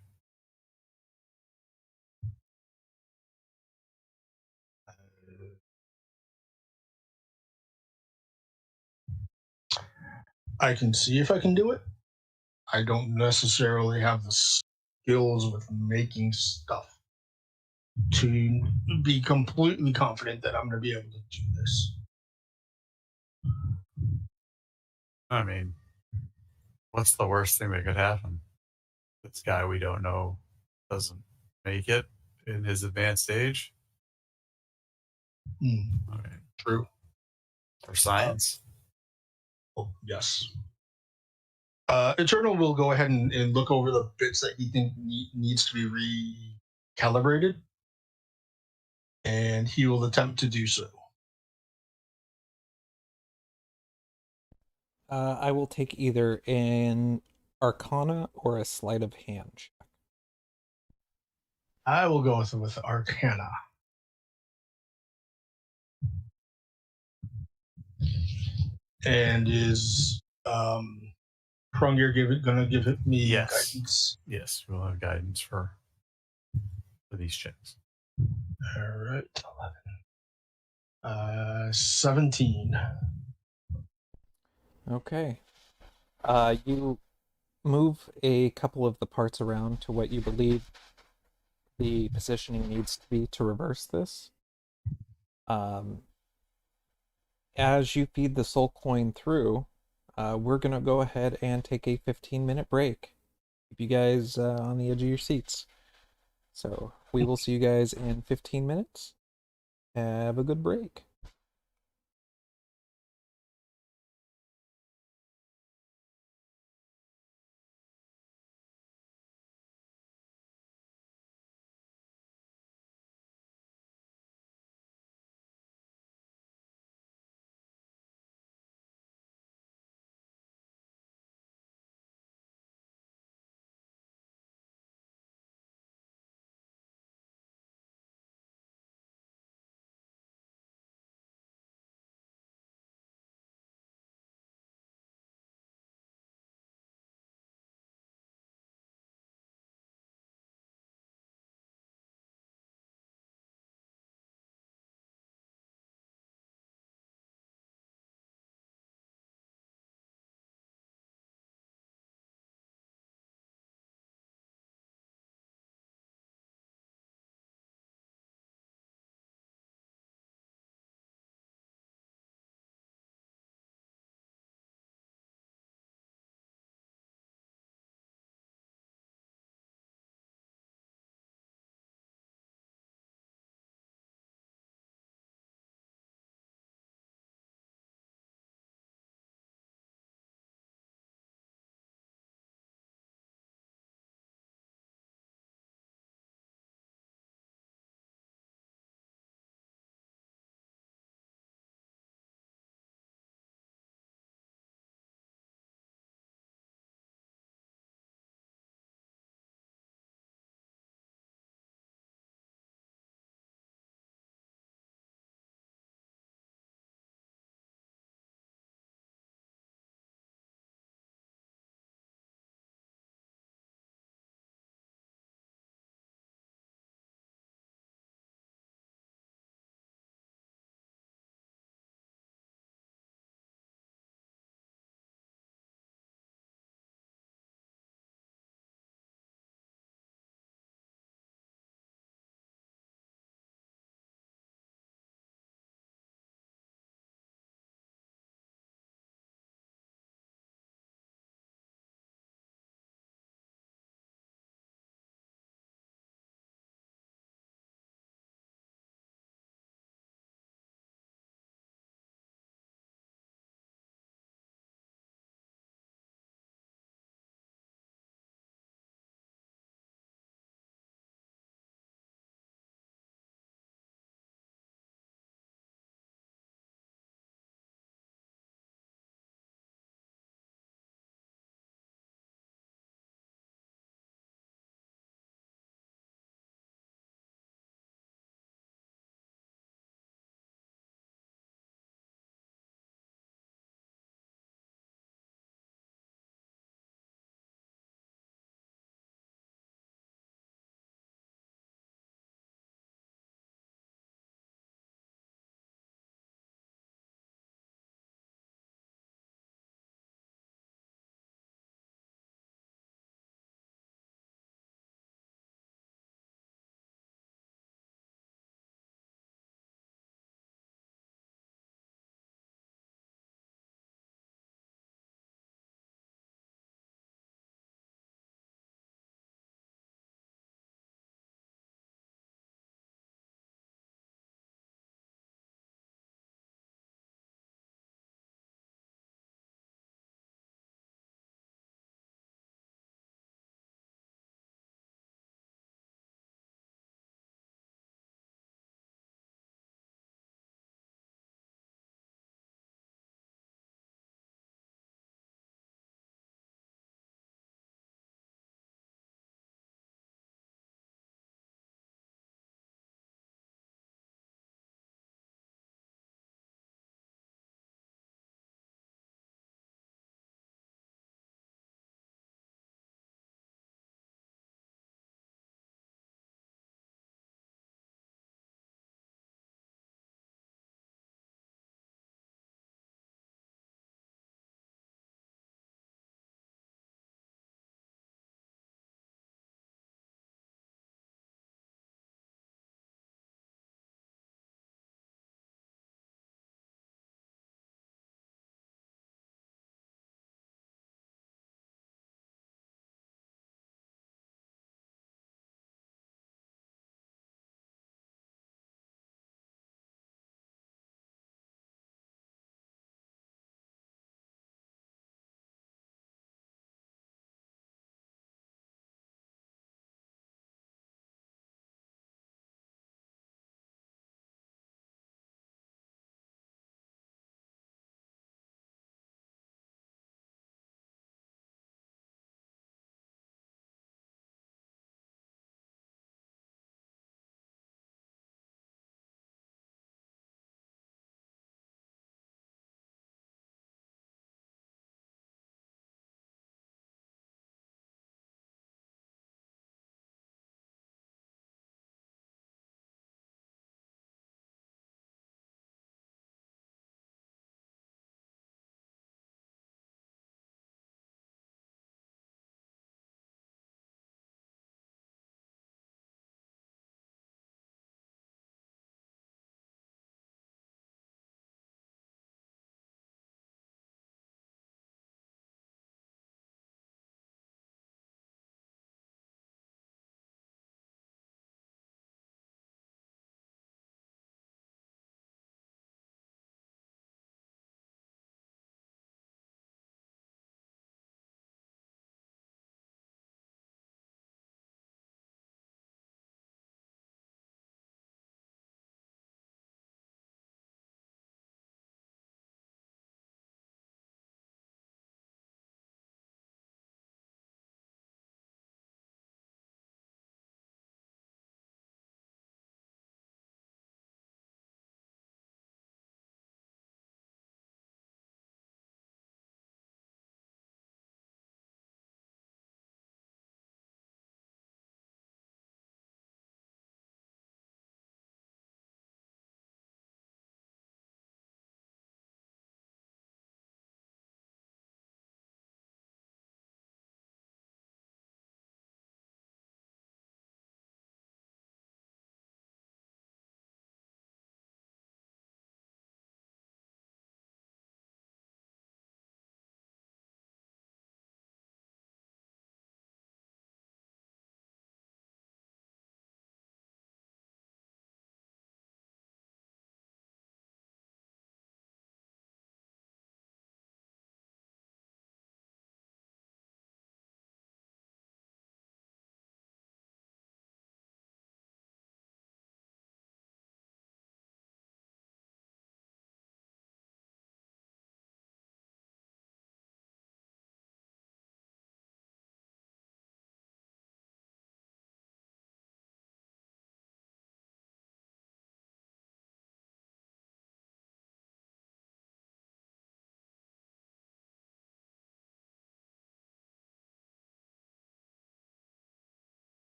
I can see if I can do it. I don't necessarily have the skills with making stuff to be completely confident that I'm going to be able to do this. I mean, what's the worst thing that could happen? This guy we don't know doesn't make it in his advanced age. Okay. True. For science. Oh, yes. Eternal will go ahead and look over the bits that he thinks needs to be recalibrated, and he will attempt to do so. I will take either an Arcana or a sleight of hand check. I will go with Arcana. And is Prungir gonna give it me guidance? Yes, we'll have guidance for these checks. All right, 11. 17. Okay. You move a couple of the parts around to what you believe the positioning needs to be to reverse this. Um, as you feed the soul coin through, we're going to go ahead and take a 15-minute break. Keep you guys on the edge of your seats. So we will see you guys in 15 minutes. Have a good break.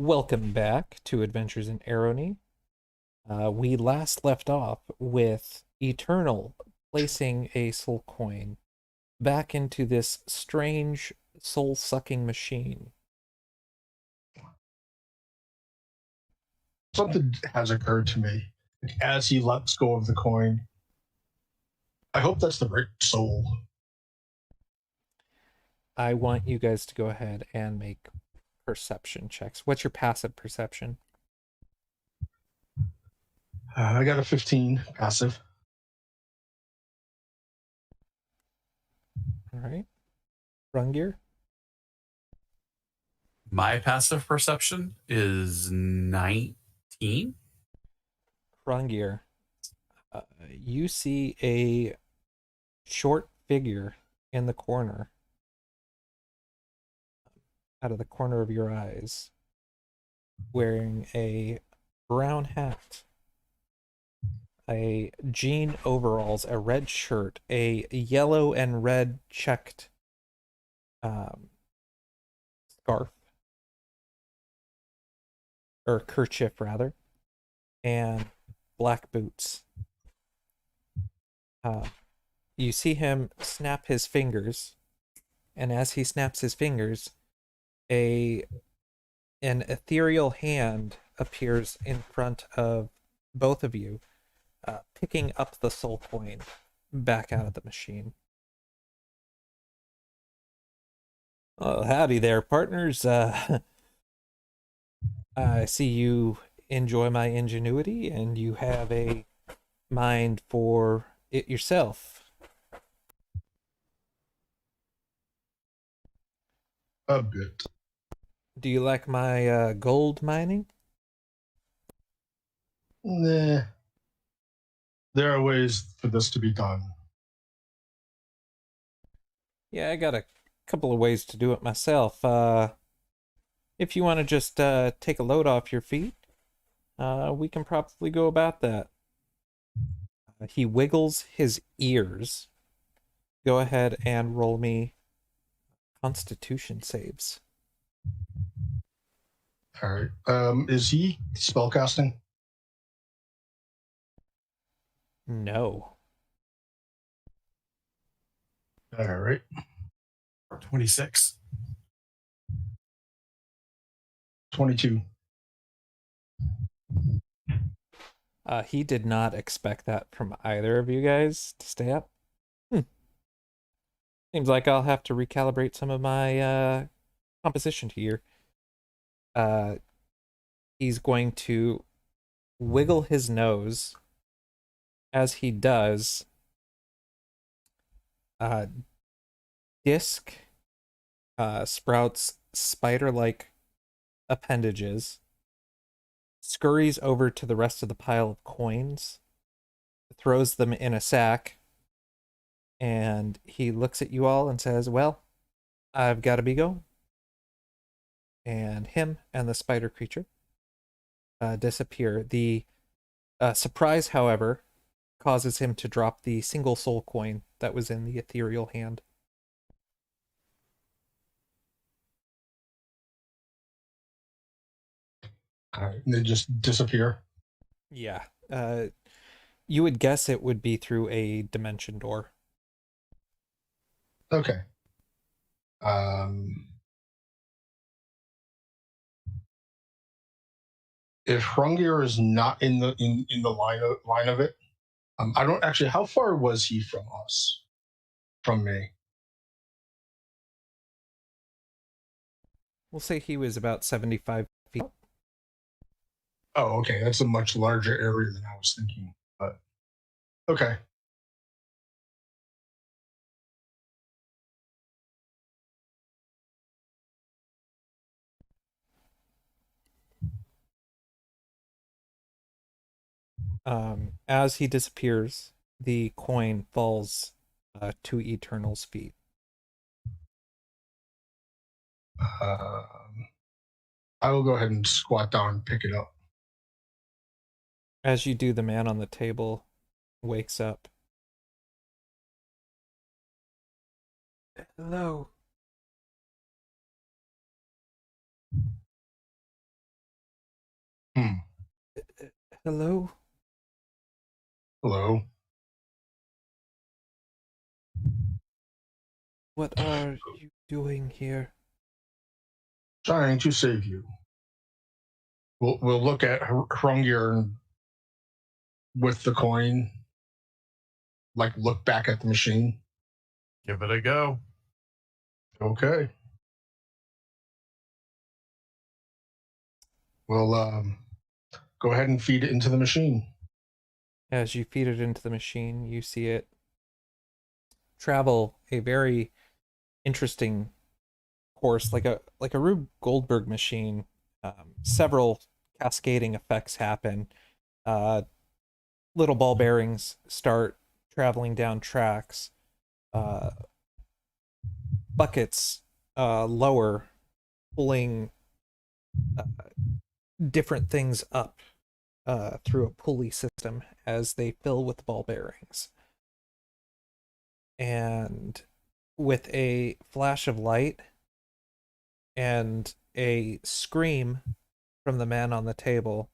Welcome back to Adventures in Arrowknee. We last left off with Eternal placing a soul coin back into this strange soul-sucking machine. Something has occurred to me as he lets go of the coin. I hope that's the right soul. I want you guys to go ahead and make perception checks. What's your passive perception? I got a 15 passive. All right. Rungir? My passive perception is 19. Rungir, you see a short figure in the corner, out of the corner of your eyes, wearing a brown hat, a jean overalls, a red shirt, a yellow and red checked scarf, or kerchief rather, and black boots. You see him snap his fingers, and as he snaps his fingers, an ethereal hand appears in front of both of you, picking up the soul coin back out of the machine. Oh, howdy there, partners. I see you enjoy my ingenuity and you have a mind for it yourself. A bit. Do you like my gold mining? Nah. There are ways for this to be done. Yeah, I got a couple of ways to do it myself. If you want to just take a load off your feet, we can probably go about that. He wiggles his ears. Go ahead and roll me Constitution saves. All right. Is he spellcasting? No. All right. 26. 22. He did not expect that from either of you guys to stay up. Seems like I'll have to recalibrate some of my composition here. He's going to wiggle his nose. As he does, Disc sprouts spider-like appendages, scurries over to the rest of the pile of coins, throws them in a sack, and he looks at you all and says, "Well, I've got to be going." And him and the spider creature disappear. The surprise, however, causes him to drop the single soul coin that was in the ethereal hand. All right. And they just disappear. Yeah. You would guess it would be through a dimension door. Okay. If Hrungnir is not in the line of it, I don't actually. How far was he from us? From me? We'll say he was about 75 feet. Oh, okay. That's a much larger area than I was thinking. But okay. As he disappears, the coin falls to Eternal's feet. I will go ahead and squat down and pick it up. As you do, the man on the table wakes up. Hello. Hello? Hello. What are you doing here? Trying to save you. We'll look at Hrungnir with the coin, like look back at the machine. Give it a go. Okay. We'll go ahead and feed it into the machine. As you feed it into the machine, you see it travel a very interesting course, like a Rube Goldberg machine. Several cascading effects happen. Uh, Little ball bearings start traveling down tracks. Uh, Buckets lower, pulling uh, different things up through a pulley system as they fill with ball bearings. And with a flash of light and a scream from the man on the table,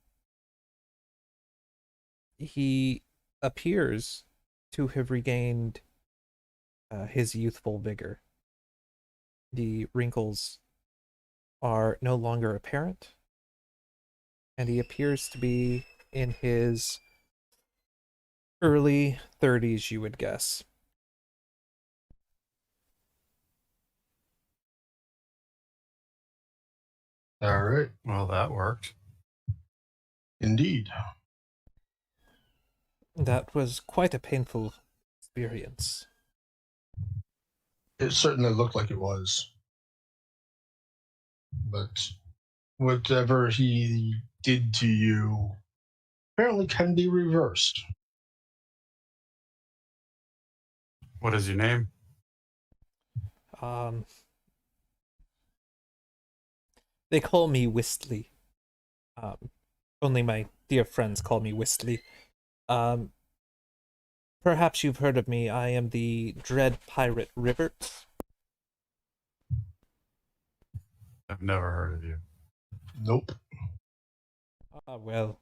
he appears to have regained his youthful vigor. The wrinkles are no longer apparent, and he appears to be in his early 30s, you would guess. All right. Well, that worked. Indeed. That was quite a painful experience. It certainly looked like it was. But whatever he did to you apparently can be reversed. What is your name? Um, they call me Whistley. Only my dear friends call me Whistley. Um, Perhaps you've heard of me. I am the Dread Pirate Rivert. I've never heard of you. Nope. Well,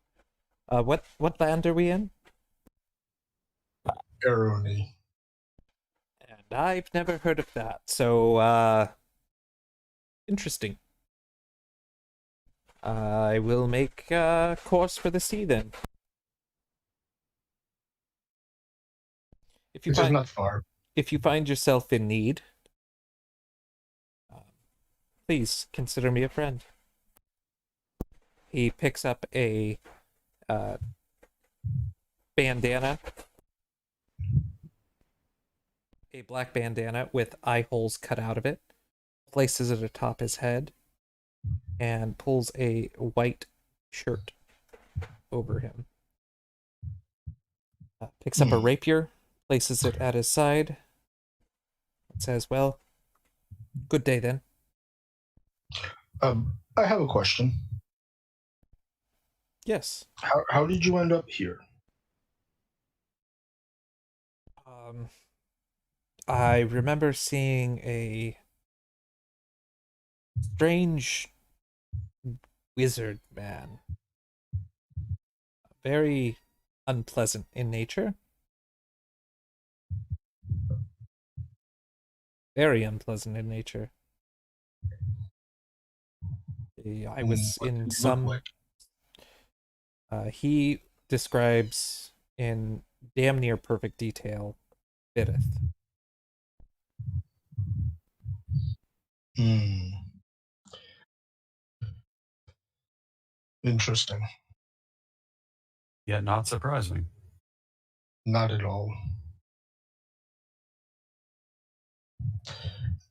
what land are we in? Arrowknee. And I've never heard of that. So, interesting. I will make course for the sea then. If you Which is find not far. if you find yourself in need, please consider me a friend. He picks up a uh, bandana, a black bandana with eye holes cut out of it, places it atop his head, and pulls a white shirt over him. Picks up a rapier, places it at his side, and says, "Well, good day then." I have a question. Yes. How did you end up here? I remember seeing a strange wizard man, very unpleasant in nature. Very unpleasant in nature. I was What in did he look some. like? He describes in damn near perfect detail Bidith. Interesting. Yet not surprising. Not at all.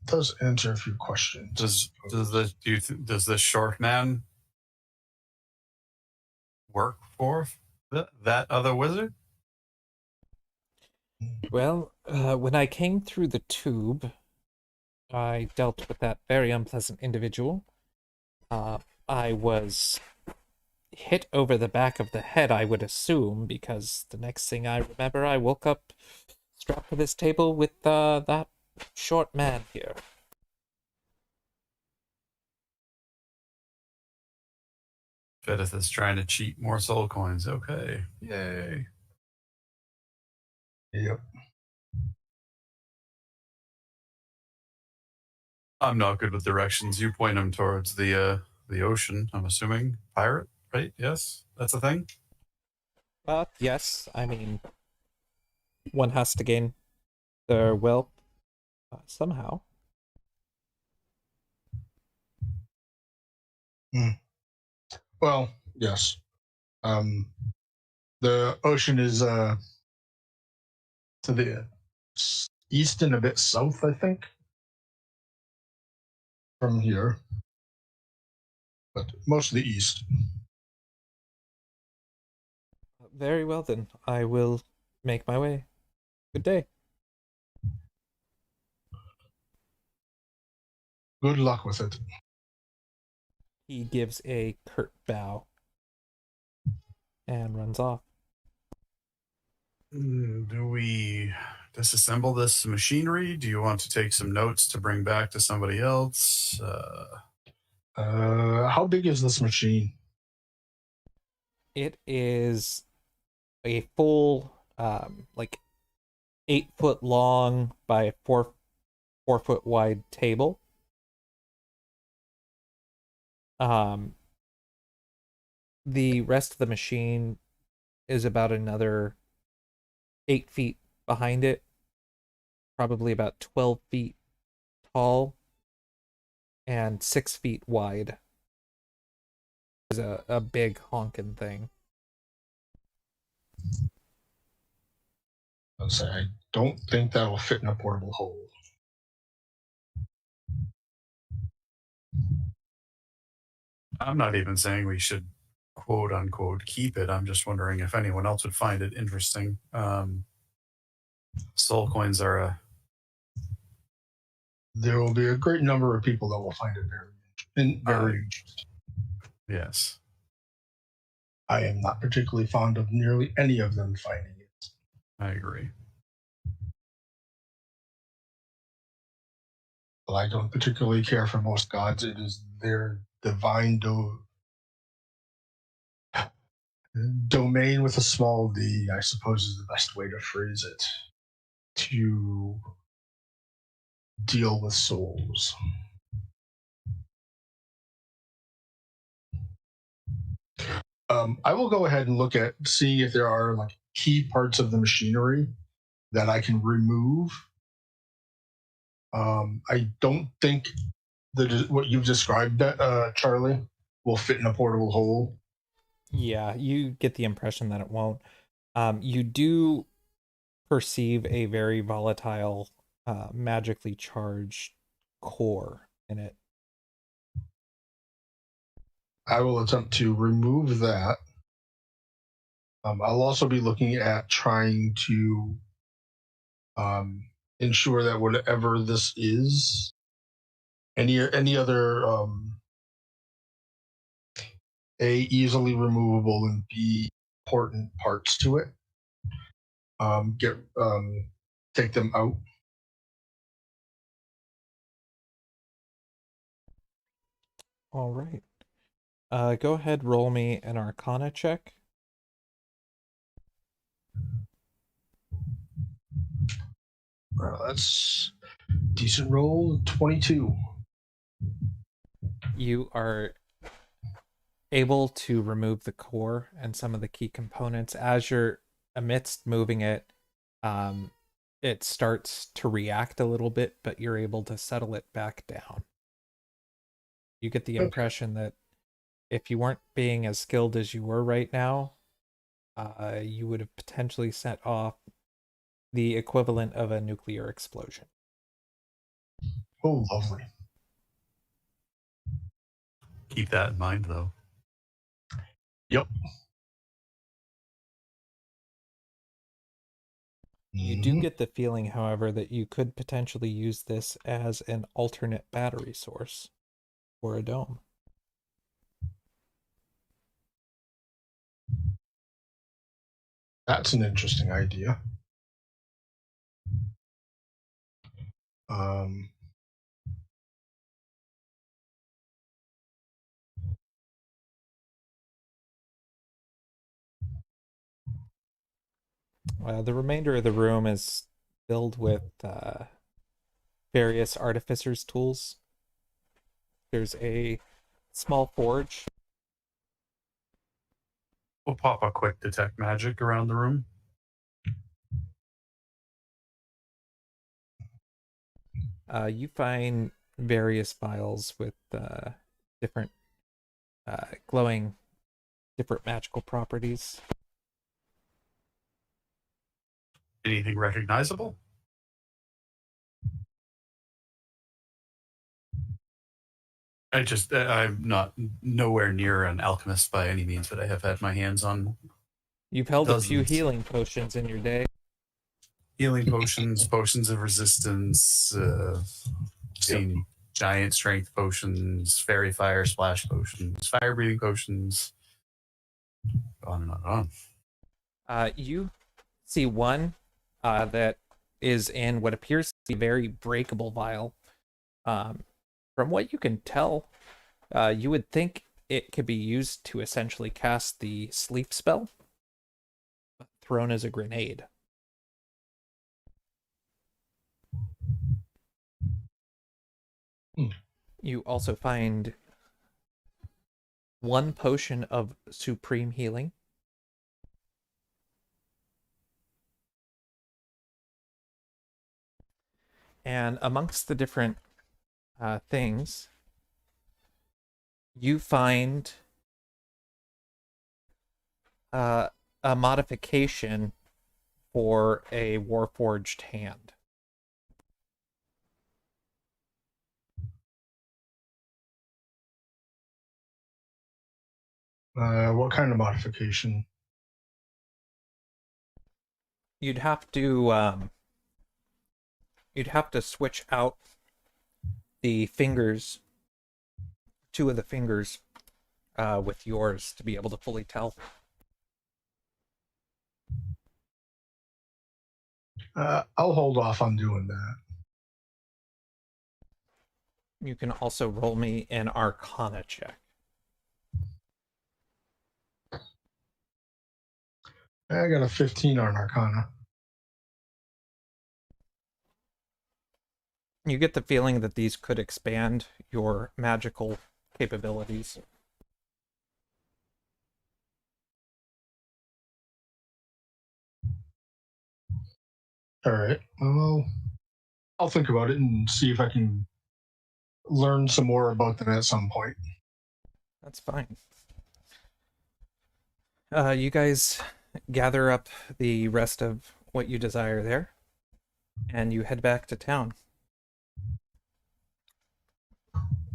Does answer a few questions. Does this short man work for that other wizard? Well, when I came through the tube, I dealt with that very unpleasant individual. I was hit over the back of the head, I would assume, because the next thing I remember, I woke up strapped to this table with that short man here. Fedith is trying to cheat more soul coins. Okay. Yay. Yep. I'm not good with directions. You point him towards the ocean, I'm assuming. Pirate, right? Yes? That's a thing? Yes. I mean, one has to gain their wealth somehow. Well, yes. The ocean is to the east and a bit south, I think, from here, but mostly east. Very well then. I will make my way. Good day. Good luck with it. He gives a curt bow and runs off. Do we disassemble this machinery? Do you want to take some notes to bring back to somebody else? How big is this machine? It is a full, like 8 foot long by 4 foot wide table. The rest of the machine is about another 8 feet behind it, probably about 12 feet tall and 6 feet wide. Is a big honking thing. I'll say I don't think that will fit in a portable hole. I'm not even saying we should quote unquote keep it. I'm just wondering if anyone else would find it interesting. Soul coins are a. There will be a great number of people that will find it very interesting. Yes. I am not particularly fond of nearly any of them finding it. I agree. But I don't particularly care for most gods. It is their divine domain with a small d, I suppose, is the best way to phrase it, to deal with souls. I will go ahead and look at seeing if there are like key parts of the machinery that I can remove. I don't think that what you've described, Charlie, will fit in a portable hole. Yeah, you get the impression that it won't. You do perceive a very volatile, magically charged core in it. I will attempt to remove that. I'll also be looking at trying to ensure that whatever this is, any other A, easily removable, and B, important parts to it, take them out. All right. Go ahead, roll me an Arcana check. Well, that's decent roll, 22. You are able to remove the core and some of the key components. As you're amidst moving it, it starts to react a little bit, but you're able to settle it back down. You get the impression that if you weren't being as skilled as you were right now, you would have potentially set off the equivalent of a nuclear explosion. Oh, lovely. Keep that in mind, though. Yep. You do get the feeling, however, that you could potentially use this as an alternate battery source for a dome. That's an interesting idea. Um, The remainder of the room is filled with various artificers' tools. There's a small forge. We'll pop a quick detect magic around the room. You find various vials with different glowing, different magical properties. Anything recognizable? I'm not nowhere near an alchemist by any means, but I have had my hands on You've held a few dozens. healing potions in your day. Healing potions, potions of resistance, seen giant strength potions, fairy fire splash potions, fire breathing potions, on and on and on. You see one that is in what appears to be a very breakable vial. From what you can tell, you would think it could be used to essentially cast the sleep spell, thrown as a grenade. You also find one potion of supreme healing. And amongst the different things, you find a modification for a warforged hand. What kind of modification? You'd have to switch out the fingers, two of the fingers, with yours to be able to fully tell. I'll hold off on doing that. You can also roll me an Arcana check. I got a 15 on Arcana. You get the feeling that these could expand your magical capabilities. All right. Well, I'll think about it and see if I can learn some more about them at some point. That's fine. You guys gather up the rest of what you desire there, and you head back to town.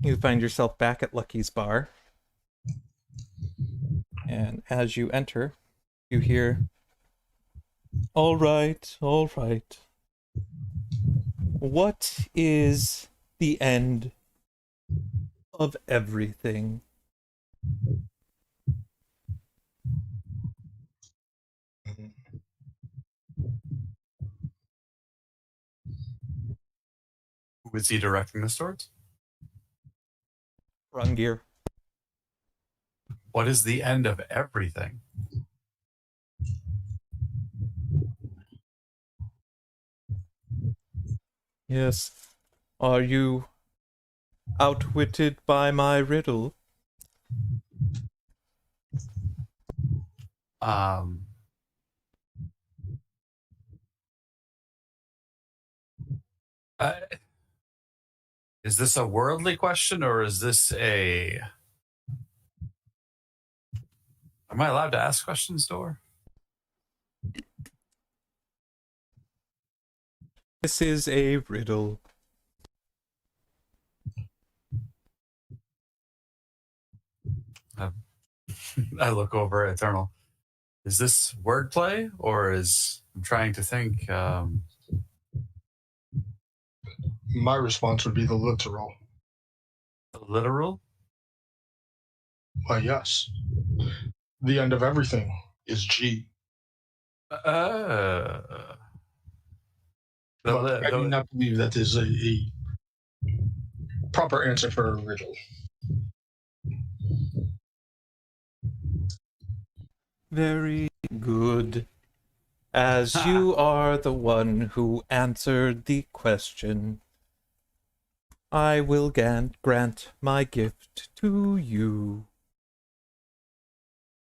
You find yourself back at Lucky's bar, and as you enter, you hear, all right, all right. What is the end of everything? Who is he directing this towards? Rungir. What is the end of everything? Yes. Are you outwitted by my riddle? Is this a worldly question or is this a... Am I allowed to ask questions, Dor? This is a riddle. I look over at Eternal. Is this wordplay or is... I'm trying to think... My response would be the literal. Literal? Why, yes. The end of everything is G. But I do not believe that is a proper answer for a riddle. Very good. As you are the one who answered the question, I will grant my gift to you.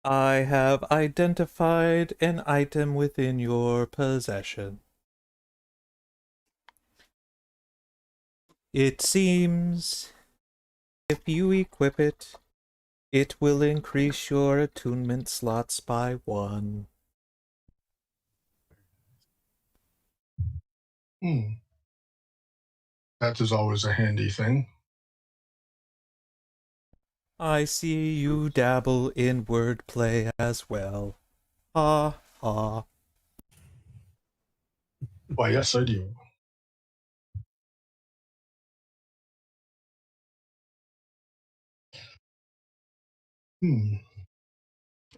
I have identified an item within your possession. It seems if you equip it, it will increase your attunement slots by 1. That is always a handy thing. I see you dabble in wordplay as well. Ha ha. Why, yes, I do.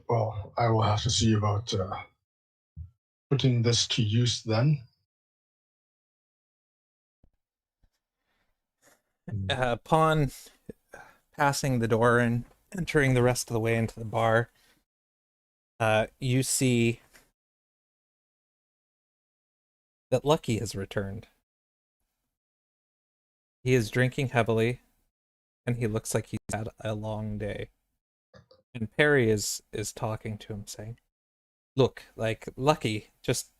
Well, I will have to see about putting this to use then. Upon passing the door and entering the rest of the way into the bar, you see that Lucky has returned. He is drinking heavily, and he looks like he's had a long day. And Perry is talking to him, saying, "Look, like, Lucky, just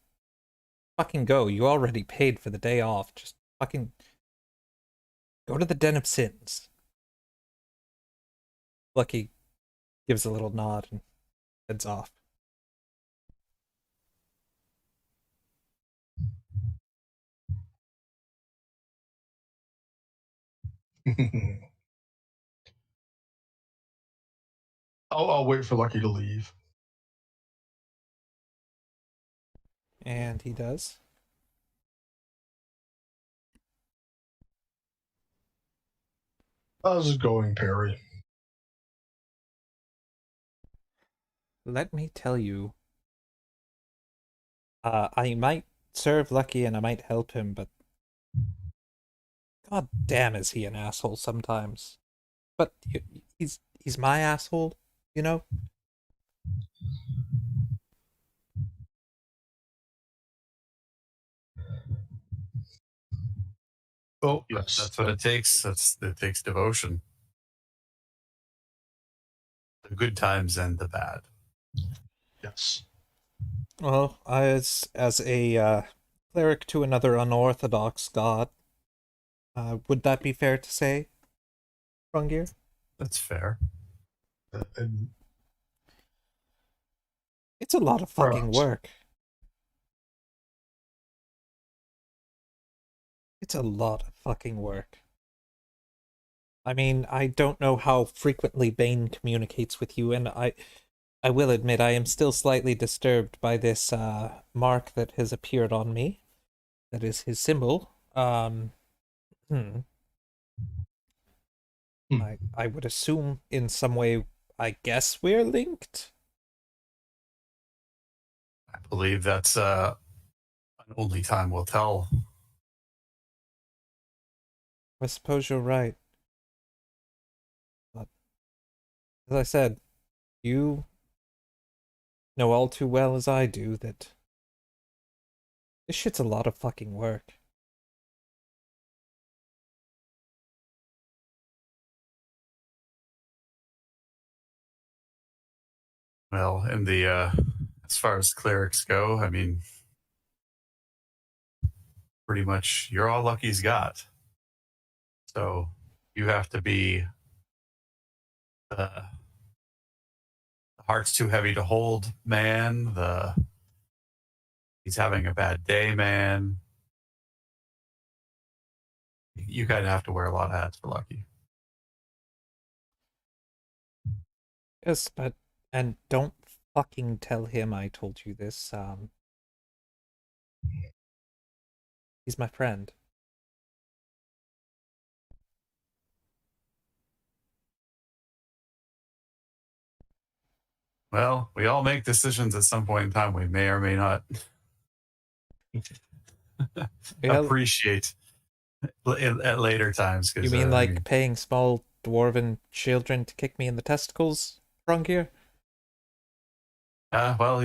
fucking go. You already paid for the day off. Just fucking go to the Den of Sins." Lucky gives a little nod and heads off. I'll wait for Lucky to leave. And he does. How's it going, Perry? Let me tell you, I might serve Lucky and I might help him, but god damn is he an asshole sometimes. But he's my asshole, you know? Oh, yes. That's what it takes. It takes devotion. The good times and the bad. Yes. Well, as a cleric to another unorthodox god, would that be fair to say, Rungir? That's fair. And It's a lot of fucking perhaps. work. It's a lot of fucking work. I mean, I don't know how frequently Bane communicates with you, and I will admit I am still slightly disturbed by this mark that has appeared on me. That is his symbol. Hmm. I would assume in some way, I guess we're linked. I believe that's an only time will tell. I suppose you're right. But as I said, you know all too well as I do that this shit's a lot of fucking work. Well, in the as far as clerics go, I mean, pretty much you're all Lucky's got. So you have to be the heart's too heavy to hold, man. He's having a bad day, man. You kind of have to wear a lot of hats for Lucky. Yes, but and don't fucking tell him I told you this. He's my friend. Well, we all make decisions at some point in time. We may or may not appreciate at later times. You mean like I mean, paying small dwarven children to kick me in the testicles, Rungir? well,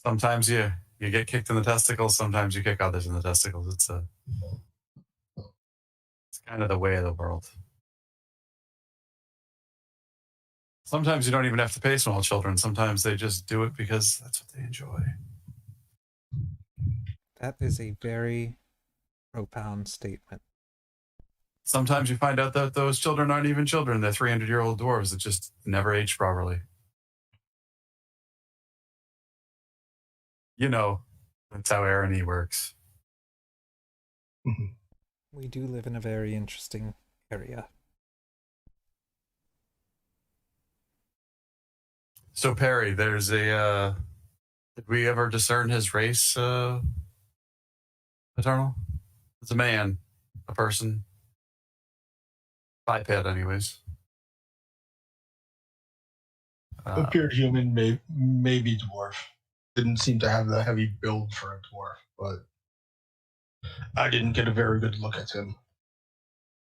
Sometimes you get kicked in the testicles. Sometimes you kick others in the testicles. It's kind of the way of the world. Sometimes you don't even have to pay small children. Sometimes they just do it because that's what they enjoy. That is a very profound statement. Sometimes you find out that those children aren't even children. They're 300-year-old dwarves that just never aged properly. You know, that's how Arrowknee works. We do live in a very interesting area. So Perry, there's a. Did we ever discern his race, Eternal? It's a man, a person, biped, anyways. Appeared human, maybe dwarf. Didn't seem to have the heavy build for a dwarf, but I didn't get a very good look at him.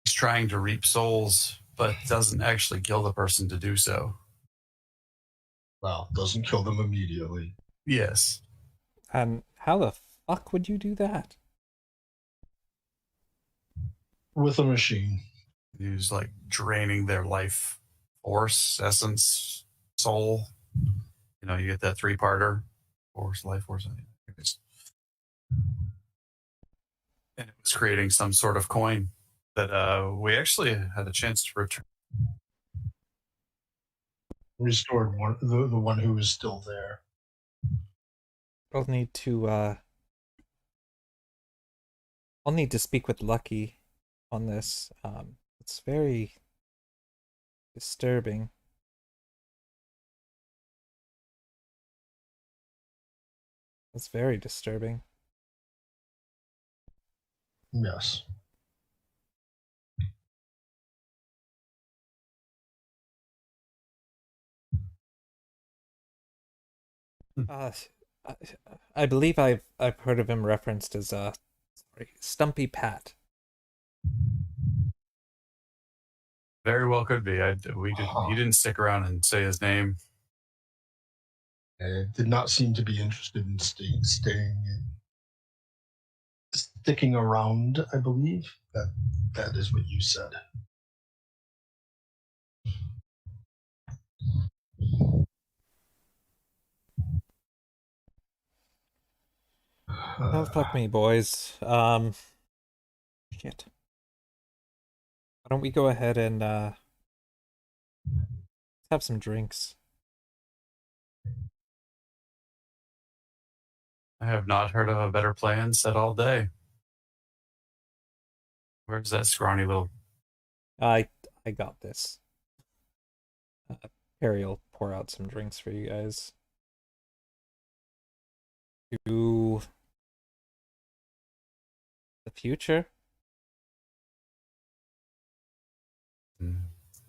He's trying to reap souls, but doesn't actually kill the person to do so. Well, doesn't kill them immediately. Yes. And how the fuck would you do that? With a machine. He's like draining their life force, essence, soul. You know, you get that three-parter. Force, life force. And it was creating some sort of coin that we actually had a chance to return. Restored the one who was still there. I'll need to speak with Lucky on this. It's very disturbing. It's very disturbing. Yes. I believe I've heard of him referenced as Stumpy Pat. Very well could be. He didn't stick around and say his name. Did not seem to be interested in sticking around. I believe that is what you said. Oh, fuck me, boys. Shit. Why don't we go ahead and have some drinks? I have not heard of a better plan said all day. Where's that scrawny little... I got this. Harry will pour out some drinks for you guys. To the future?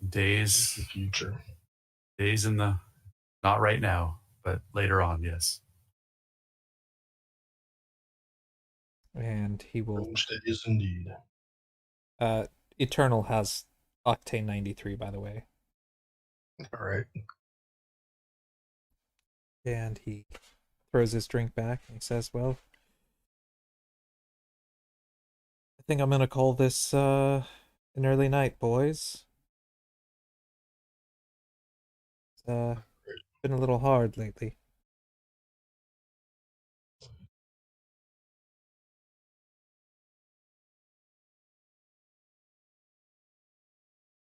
Days. The future. Days in the... Not right now, but later on, yes. And he will... It is indeed. Eternal has Octane 93, by the way. All right. And he throws his drink back and he says, well, I think I'm going to call this an early night, boys. It's been a little hard lately.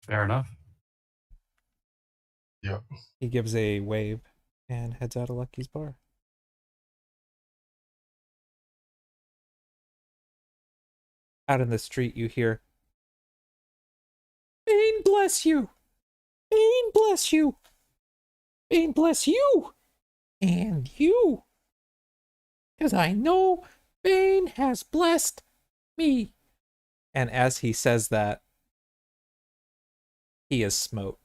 Fair enough. Yep. He gives a wave and heads out of Lucky's bar. Out in the street, you hear, Bane bless you! Bane bless you! Bane bless you! And you! Because I know Bane has blessed me. And as he says that, he is smote.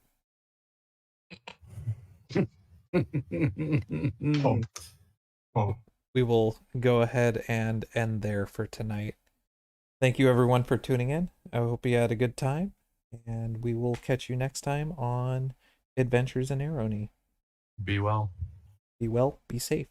Oh. We will go ahead and end there for tonight. Thank you everyone for tuning in. I hope you had a good time, and we will catch you next time on Adventures in Arrowknee. Be well. Be well, be safe.